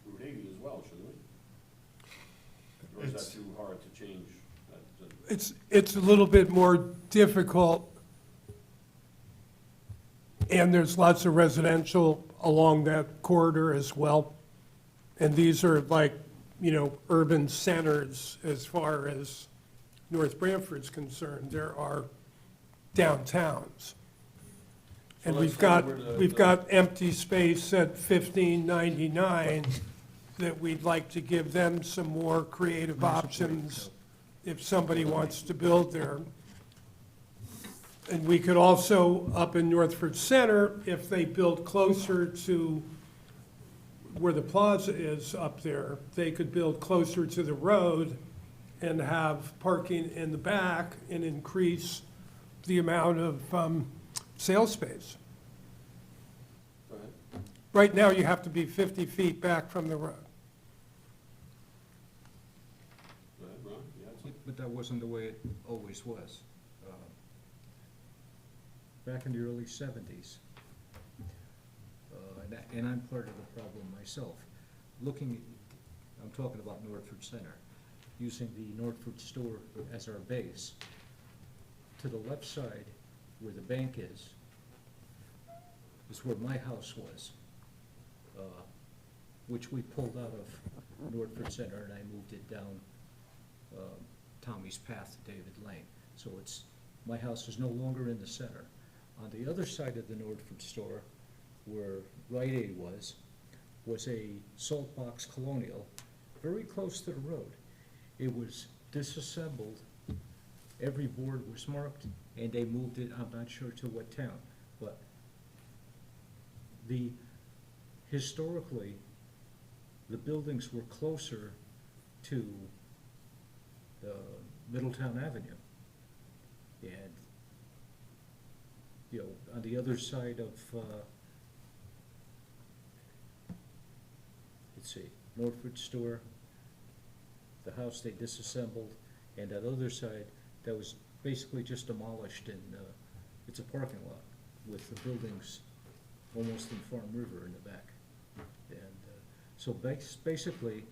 Route 80 as well, shouldn't we? Or is It's- that too hard to change? That- It's a little bit more difficult, and there's lots of residential along that corridor as well. And these are like, urban centers as far as North Branford's concerned. There are downtowns. And So we've let's got, say where the- we've got empty space at 1599 that we'd like to give them some more creative options if somebody wants to build there. And we could also, up in Northford Center, if they build closer to where the plaza is up there, they could build closer to the road and have parking in the back and increase the amount of sales space. Go ahead. Right now, you have to be 50 feet back from the road. Go ahead, Ron, you had something? but that wasn't the way it always was. Back in the early 70s, and I'm part of the problem myself, I'm talking about Northford Center, using the Northford store as our base. To the left side, where the bank is where my house was, which we pulled out of Northford Center, and I moved it down Tommy's Path to David Lane. So my house is no longer in the center. On the other side of the Northford store, where Rite Aid was a salt box colonial, very close to the road. It was disassembled, every board was marked, and they moved it, I'm not sure to what town, but historically, the buildings were closer to Middletown Avenue. And on the other side of, let's see, Northford Store, the house they disassembled, and that other side, that was basically just demolished, and it's a parking lot with the buildings almost in Farm River in the back. And so basically,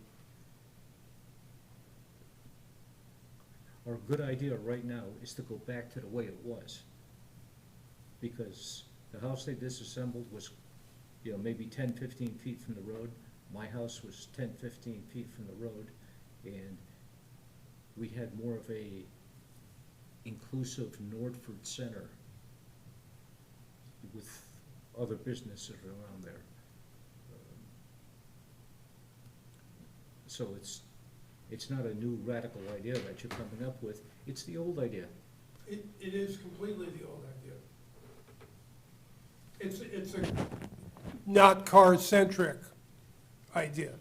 our good idea right now is to go back to the way it was. Because the house they disassembled was, maybe 10, 15 feet from the road. My house was 10, 15 feet from the road, and we had more of a inclusive Northford Center with other businesses around there. So it's not a new radical idea that you're coming up with, it's the old idea. It is completely the old idea. It's a not car-centric idea.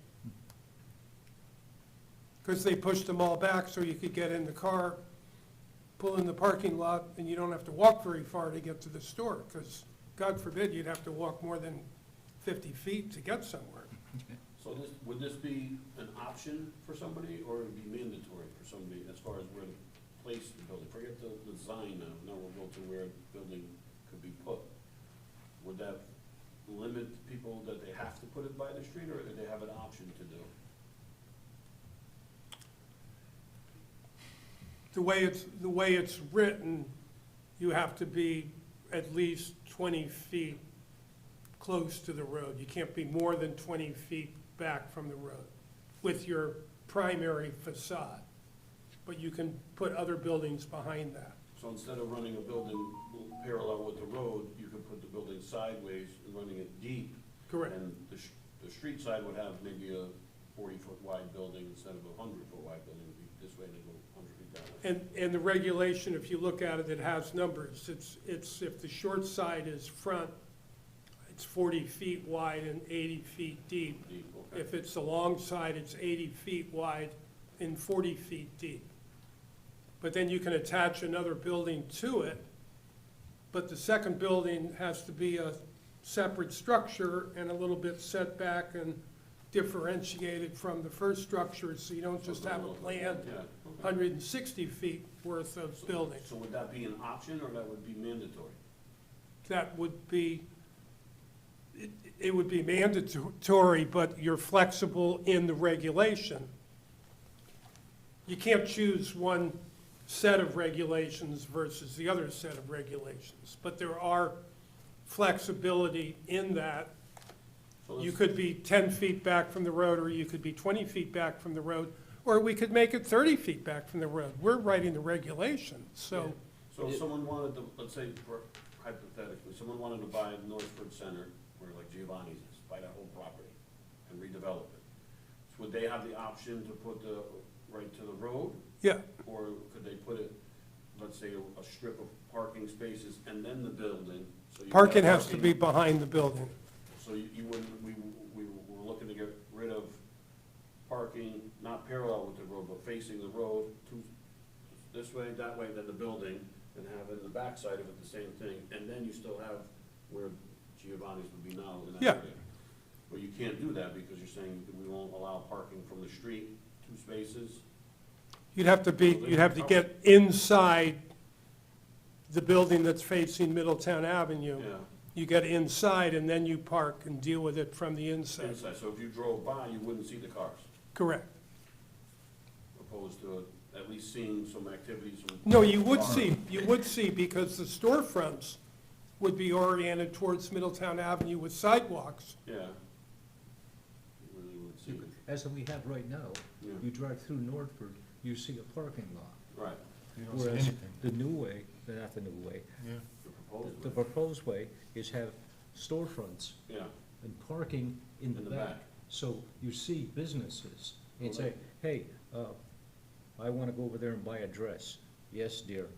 because they pushed them all back so you could get in the car, pull in the parking lot, and you don't have to walk very far to get to the store, because God forbid you'd have to walk more than 50 feet to get somewhere. So this, would this be an option for somebody, or would it be mandatory for somebody as far as where to place the building? Forget the design now we'll go to where a building could be put. Would that limit people that they have to put it by the street, or do they have an option to do? The way it's written, you have to be at least 20 feet close to the road. You can't be more than 20 feet back from the road with your primary facade. But you can put other buildings behind that. So instead of running a building parallel with the road, you could put the building sideways and running it deep. Correct. And the street side would have maybe a 40-foot wide building instead of a 100-foot wide building. It'd be this way, and they go 100 feet down. And the regulation, if you look at it, it has numbers. It's if the short side is front, it's 40 feet wide and 80 feet deep. Deep, okay. If it's the long side, it's 80 feet wide and 40 feet deep. But then you can attach another building to it, but the second building has to be a separate structure and a little bit set back and differentiated from the first structure, so you don't just have a planned Yeah, okay. 160 feet worth of building. So would that be an option, or that would be mandatory? That would be, it would be mandatory, but you're flexible in the regulation. You can't choose one set of regulations versus the other set of regulations, but there are flexibility in that. So You let's- could be 10 feet back from the road, or you could be 20 feet back from the road, or we could make it 30 feet back from the road. We're writing the regulation, so, So if someone wanted to, let's say hypothetically, someone wanted to buy Northford Center, where like Giovanni's is, buy that whole property and redevelop it. So would they have the option to put the, right to the road? yeah. Or could they put it, let's say, a strip of parking spaces and then the building? So you Parking have has to be behind the building. So you wouldn't, we were looking to get rid of parking, not parallel with the road, but facing the road, this way, that way, then the building, and have in the backside of it the same thing, and then you still have where Giovanni's would be now in that Yeah. area. But you can't do that because you're saying that we won't allow parking from the street, 2 spaces. You'd have to get inside the building that's facing Middletown Avenue. Yeah, You get inside and then you park and deal with it from the inside. inside, so if you drove by, you wouldn't see the cars, Correct. opposed to at least seeing some activities from. No, you would cars. see because the storefronts would be oriented towards Middletown Avenue with sidewalks. Yeah. You really would see You it, could- As we have right now, Yeah. you drive through Nordford, you see a parking lot. right, You don't see Whereas anything. the new way, not the new way, Yeah. the proposal. the proposed way is have storefronts Yeah, and parking in the back. So you see businesses and say, hey, I want to go over there and buy a dress. Yes, dear.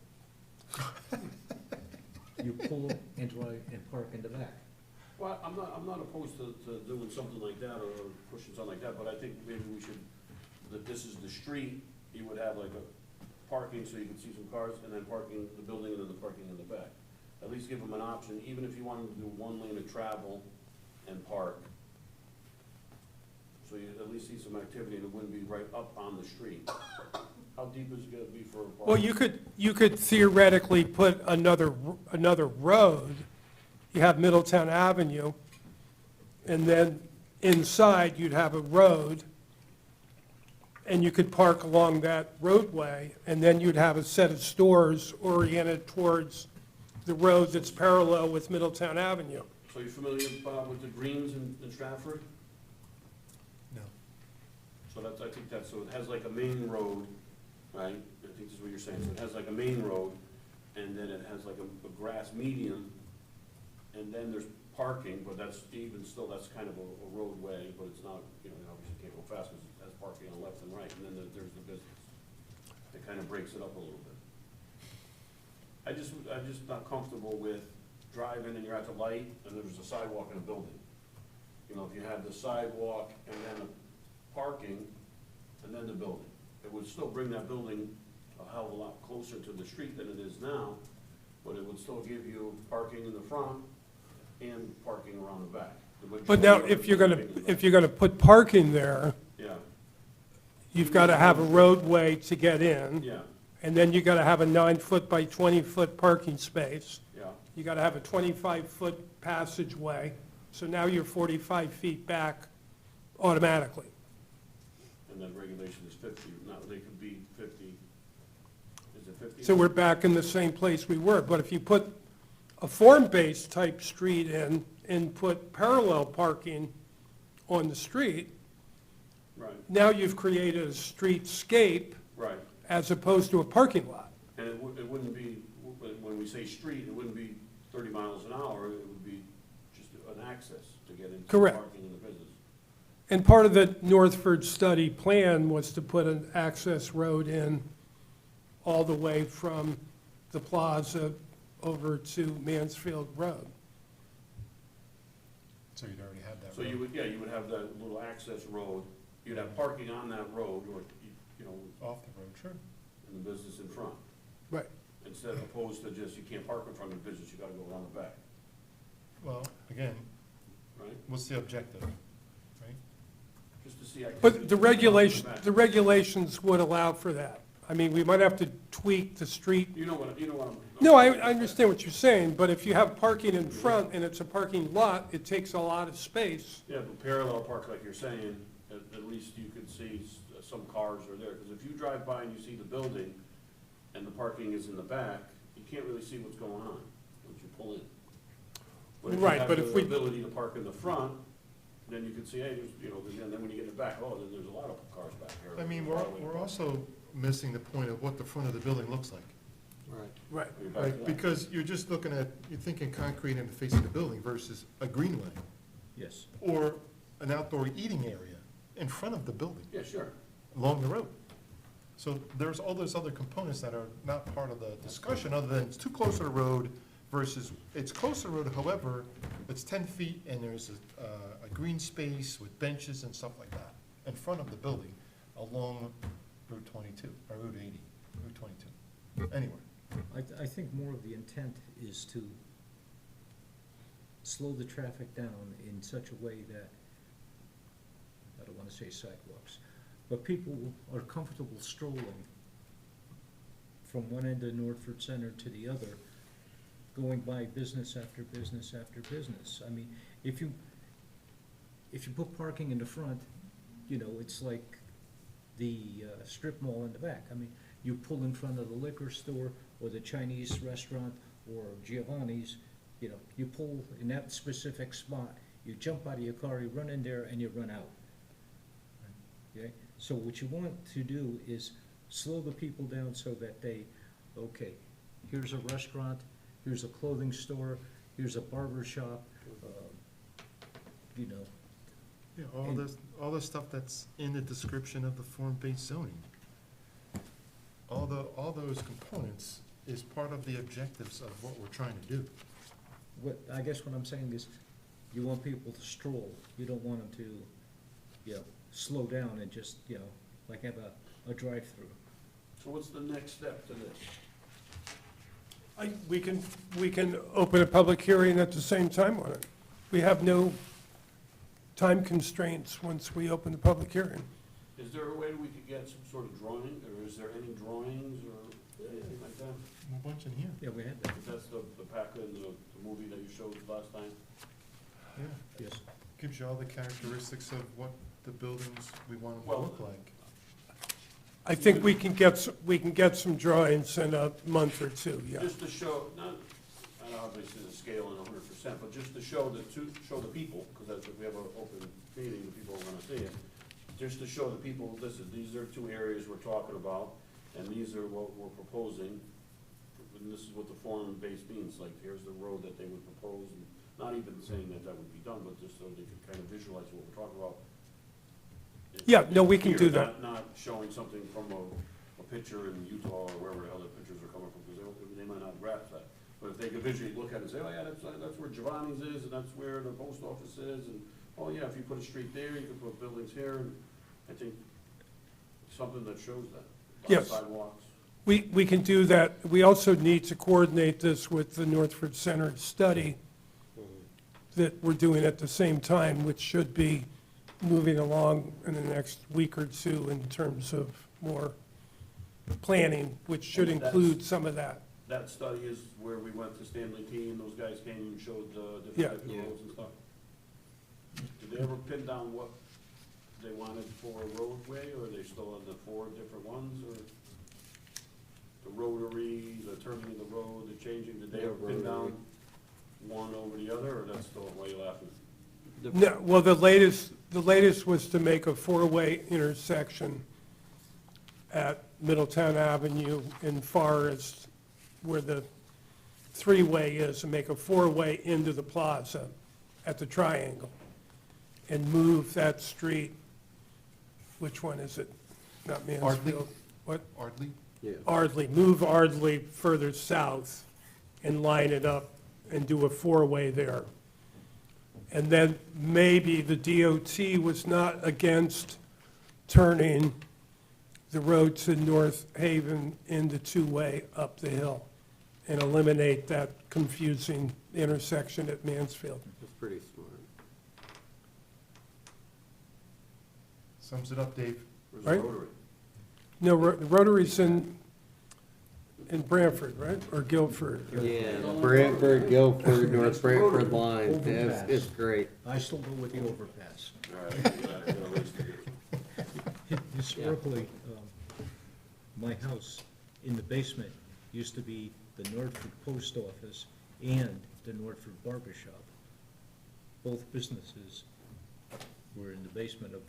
You pull and drive and park in the back. well, I'm not opposed to doing something like that or pushing something like that, but I think maybe we should, that this is the street, you would have like a parking so you could see some cars, and then parking, the building, and then the parking in the back. At least give them an option, even if you wanted to do 1 lane of travel and park. So you at least see some activity, and it wouldn't be right up on the street. How deep is it gonna be for a park? Well, you could theoretically put another road. You have Middletown Avenue, and then inside you'd have a road, and you could park along that roadway, and then you'd have a set of stores oriented towards the road that's parallel with Middletown Avenue. So you familiar, Bob, with the greens in Stratford? No. So that's, I think that's, so it has like a main road, right? I think this is what you're saying, so it has like a main road, and then it has like a grass median, and then there's parking, but that's even still, that's kind of a roadway, but it's not, you know, obviously you can't go fast because it has parking on left and right, and then there's the business. It kind of breaks it up a little bit. I'm just not comfortable with driving and you're at the light, and there's a sidewalk in a building. You know, if you have the sidewalk and then the parking, and then the building. it would still bring that building a hell of a lot closer to the street than it is now, but it would still give you parking in the front and parking around the back. But now, if you're gonna put parking there, Yeah, you've gotta have a roadway to get in. yeah, And then you gotta have a 9-foot by 20-foot parking space. yeah, You gotta have a 25-foot passageway. So now you're 45 feet back automatically. and then regulation is 50, now they could be 50, is it 50? So we're back in the same place we were. But if you put a form-based type street in and put parallel parking on the street, Right, now you've created a streetscape right. as opposed to a parking lot. And it wouldn't be, when we say street, it wouldn't be 30 miles an hour, it would be just an access to get into Correct. parking in the business. And part of the Northford study plan was to put an access road in all the way from the plaza over to Mansfield Road. So you'd already have that. So you would, yeah, you would have that little access road, you'd have parking on that road, or, you know, Off the road, sure. in the business in front. Right. Instead of opposed to just, you can't park in front of the business, you gotta go around the back, Well, again, right? what's the objective, right? Just to see activity. But the regulation, regulations would allow for that. I mean, we might have to tweak the street. You know what I'm. No, I understand what you're saying, but if you have parking in front and it's a parking lot, it takes a lot of space. Yeah, but parallel park, like you're saying, at least you could see some cars are there, because if you drive by and you see the building and the parking is in the back, you can't really see what's going on once you pull in. Right, but If if you we- have the ability to park in the front, then you can see, hey, there's, you know, and then when you get in the back, oh, then there's a lot of cars back here. I mean, we're also missing the point of what the front of the building looks like. Right. Right. You're back to Right, that. because you're just looking at, you're thinking concrete in the face of the building versus a greenway Yes. or an outdoor eating area in front of the building, Yeah, sure. along the road. So there's all those other components that are not part of the discussion, other than it's too close to the road versus, it's close to the road, however, it's 10 feet and there's a green space with benches and stuff like that in front of the building along Route 22, or Route 80, Route 22, anywhere. I think more of the intent is to slow the traffic down in such a way that, I don't wanna say sidewalks, but people are comfortable strolling from one end of Northford Center to the other, going by business after business after business. I mean, if you put parking in the front, you know, it's like the strip mall in the back. I mean, you pull in front of the liquor store or the Chinese restaurant or Giovanni's, you know, you pull in that specific spot, you jump out of your car, you run in there, and you run out. Okay, so what you want to do is slow the people down so that they, okay, here's a restaurant, here's a clothing store, here's a barber shop, you know. Yeah, all the stuff that's in the description of the form-based zoning. All those components is part of the objectives of what we're trying to do. I guess what I'm saying is, you want people to stroll, you don't want them to, you know, slow down and just, you know, like have a drive-through. So what's the next step to this? We can open a public hearing at the same time on it. We have no time constraints once we open the public hearing. Is there a way that we could get some sort of drawing, or is there any drawings or anything like that? A bunch in here. Yeah, we had that, Because that's the packet and the movie that you showed last time. Yeah, yes. gives you all the characteristics of what the buildings we want them to Well- look like. I think we can get some drawings in a month or two, yeah. Just to show, not obviously the scale in 100%, but just to show show the people, because that's, if we have an open meeting, the people are gonna see it. Just to show the people, listen, these are two areas we're talking about, and these are what we're proposing. And this is what the form base means, like, here's the road that they would propose, and not even saying that would be done, but just so they could kind of visualize what we're talking about. Yeah, no, we can Here, do that. Not showing something from a picture in Utah or wherever the hell the pictures are coming from, because they might not grasp that. But if they could visually look at it and say, oh yeah, that's where Giovanni's is, and that's where the post office is, and, oh yeah, if you put a street there, you could put buildings here, and I think something that shows that? Yes. Sidewalks? We can do that. We also need to coordinate this with the Northford Center study that we're doing at the same time, which should be moving along in the next week or two in terms of more planning, which should include some of that. That study is where we went to Stanley T and those guys came and showed Yeah. different types of roads and stuff? Did they ever pin down what they wanted for a roadway, or are they still on the 4 different ones, or? The rotary, the turning of the road, the changing, did they Yeah, ever pin down rotary. one over the other, or that's still, why you laughing? No, well, the latest was to make a 4-way intersection at Middletown Avenue and far as where the 3-way is, and make a 4-way into the plaza at the triangle, and move that street, which one is it? Not Mansfield. What? Ardley? Yeah. Ardley, move Ardley further south and line it up and do a 4-way there. And then maybe the DOT was not against turning the road to North Haven into 2-way up the hill and eliminate that confusing intersection at Mansfield. That's pretty smart. Sums it up, Dave. Where's the Right. rotary? No, the Rotary's in Branford, right, or Guilford? Yeah, Branford, Guilford, North Branford line, it's great. I still go with the overpass. All right, I got a race to do. Historically, my house in the basement used to be the Northford Post Office and the Northford Barber Shop. Both businesses were in the basement of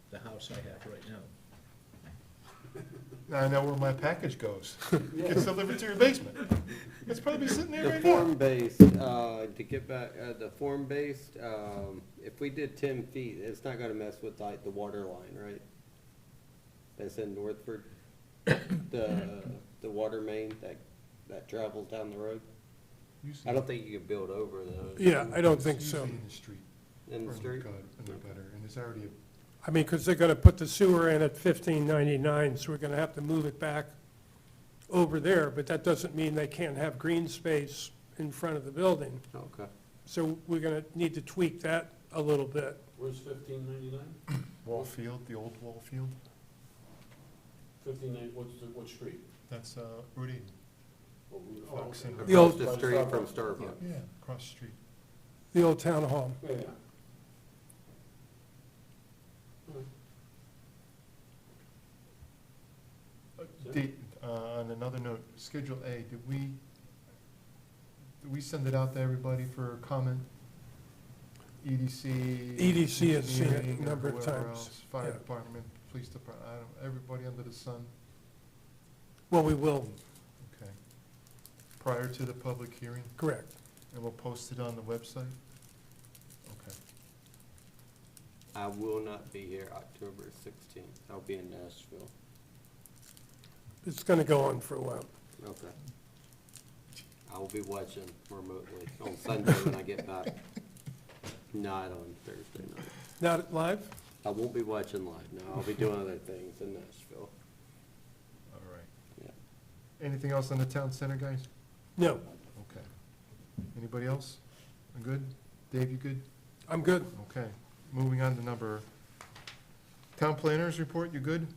the house I have right now. Now I know where my package goes. Gets delivered to your basement. It's probably sitting there The right now. form-based, to get back, the form-based, if we did 10 feet, it's not gonna mess with like the water line, right? That's in Northford, the water main that travels down the road. I don't think you could build over those. Yeah, I don't think It's so. usually in the street. In the Or street? in the gutter, and there's already a, I mean, because they're going to put the sewer in at 1599, so we're going to have to move it back over there, but that doesn't mean they can't have green space in front of the building. Okay. So we're going to need to tweak that a little bit. Where's 1599? wall field, the old wall field. 1590, what street? That's Route 8. Oh, Fox okay. and- The old- Across the street from Starbucks. Yeah, across the street. The old town hall. Yeah, yeah. On another note, Schedule A, did we send it out to everybody for comment? EDC? EDC has seen it a engineering, or number of whoever times, else, Fire yeah. department, police department, everybody under the sun, Well, we will, okay. Prior to the public hearing, correct. and we'll post it on the website? Okay. I will not be here October 16th. I'll be in Nashville. It's going to go on for a while. Okay. I will be watching remotely on Sunday when I get back. Not on Thursday night. Not live? I won't be watching live, no. I'll be doing other things in Nashville. All right. Yeah. Anything else on the town center, guys? No, Okay. Anybody else? I'm good? Dave, you good? I'm good. Okay. Moving on to number, town planners report, you good?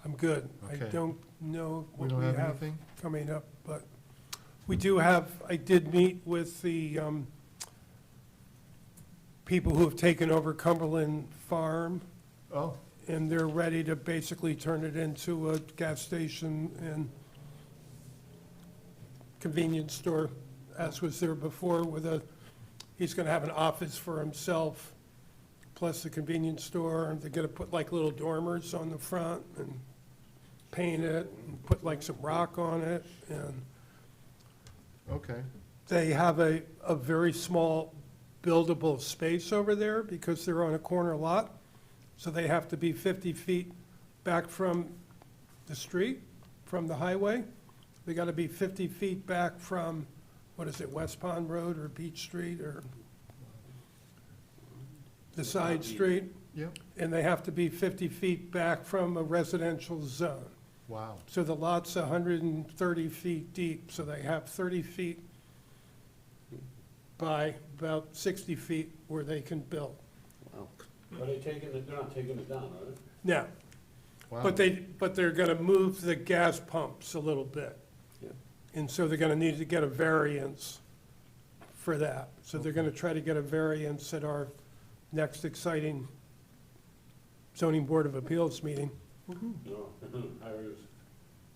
I'm good. I Okay. don't know We what don't we have have anything? coming up, but we do have, I did meet with the people who have taken over Cumberland Farm, Oh, and they're ready to basically turn it into a gas station and convenience store, as was there before with he's gonna have an office for himself, plus the convenience store, and they're gonna put like little dormers on the front and paint it, and put like some rock on it, and okay. they have a very small buildable space over there because they're on a corner lot. So they have to be 50 feet back from the street, from the highway. They got to be 50 feet back from, what is it, West Pond Road or Beach Street or the side street. Yep. and they have to be 50 feet back from a residential zone. Wow. So the lot's 130 feet deep, so they have 30 feet by about 60 feet where they can build. Wow. Are they taking it, they're not taking it down, are they? Now, Wow. but they're gonna move the gas pumps a little bit. Yeah. And so they're gonna need to get a variance for that. So they're gonna try to get a variance at our next exciting zoning board of appeals meeting. No, I was,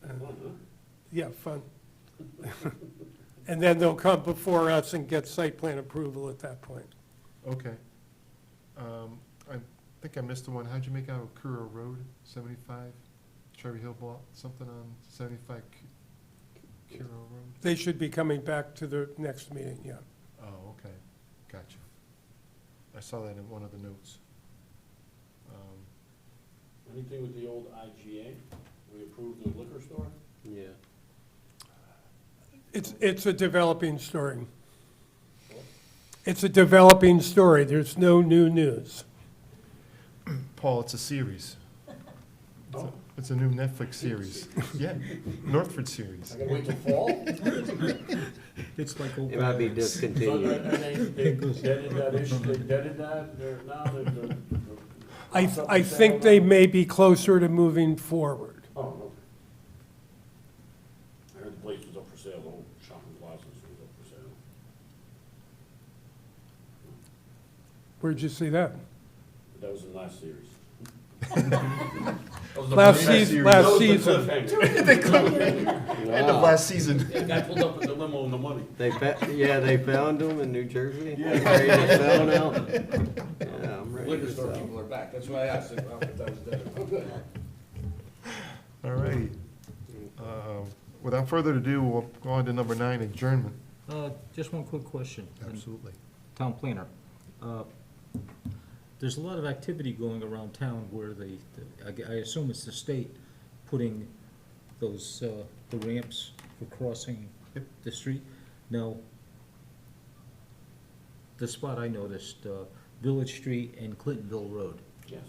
fun, huh? Yeah, fun. And then they'll come before us and get site plan approval at that point. Okay. I think I missed the one. How'd you make out Kuro Road, 75? Cherry Hill bought something on 75 Kuro Road? They should be coming back to the next meeting, yeah. Oh, okay. Gotcha. I saw that in one of the notes. Anything with the old IGA? We approved the liquor store? Yeah. It's a developing story. It's a developing story. There's no new news. Paul, it's a series. Oh, It's a new Netflix series. Yeah, Northford series. I gotta wait till fall? It's like It might be So discontinued. they deaded that issue, they deaded that, they're now, they're. I think they may be closer to moving forward. Oh, okay. I heard the place was up for sale, the whole shopping plaza was up for sale. Where'd you see that? But that was in last series. Last season, last season. End of last season. Guy pulled up with the limo and the money. They found them in New Jersey? Ready to sell now? Yeah, I'm ready Liquor to store sell. people are back, that's why I asked if that was dead. Oh, good. All righty. Without further ado, we'll go on to number 9, adjournment. Just one quick question. Absolutely. Town planner, there's a lot of activity going around town where I assume it's the state putting those, the ramps for crossing Yep. the street. Now, the spot I noticed, Village Street and Clintonville Road. Yes.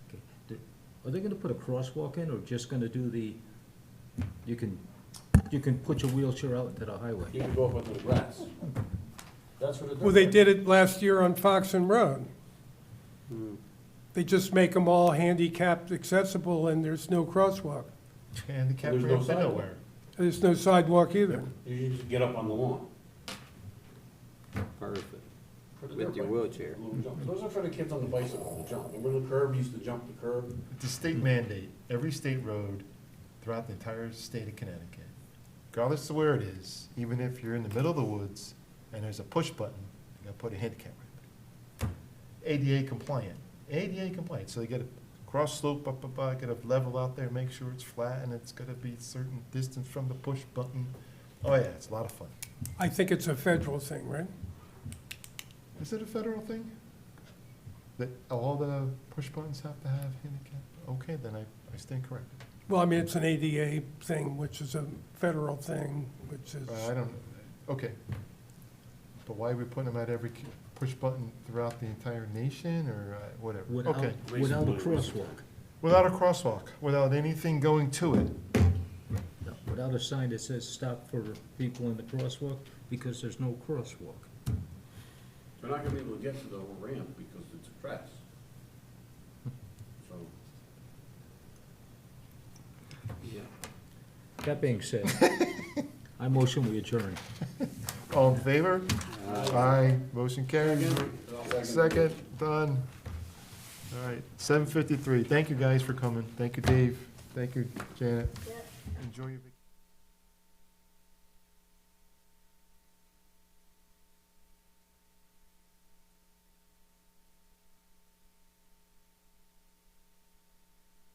Okay. Are they gonna put a crosswalk in, or just gonna do you can put your wheelchair out into the highway? You can go up into the grass. That's what it does. Well, they did it last year on Foxen Road. Hmm. They just make them all handicapped accessible and there's no crosswalk. Handicap There's no ramps sidewalk. nowhere. There's no sidewalk either. You just get up on the lawn. Perfect. For the With dirt your bike. wheelchair. Little jump. Those are for the kids on the bicycle, the jump. Remember the curb, used to jump the curb? It's a state mandate. Every state road throughout the entire state of Connecticut, regardless of where it is, even if you're in the middle of the woods and there's a push button, you gotta put a handicap ramp. ADA compliant. ADA compliant. So you get a cross slope up, get a level out there, make sure it's flat, and it's gotta be a certain distance from the push button. Oh yeah, it's a lot of fun. I think it's a federal thing, right? Is it a federal thing? That all the push buttons have to have handicap? Okay, then I stand corrected. Well, I mean, it's an ADA thing, which is a federal thing, which is, I don't, okay. But why are we putting them at every push button throughout the entire nation, or whatever? Okay. Without a crosswalk, Without a crosswalk, without anything going to it. no, without a sign that says stop for people in the crosswalk, because there's no crosswalk. They're not gonna be able to get to the ramp because it's a grass. So, Yeah. That being said, I motion we adjourn. All in favor? Aye. Motion carries. Second, done. All right, 7:53. Thank you guys for coming. Thank you, Dave. Thank you, Janet. Yeah. Enjoy your vacation.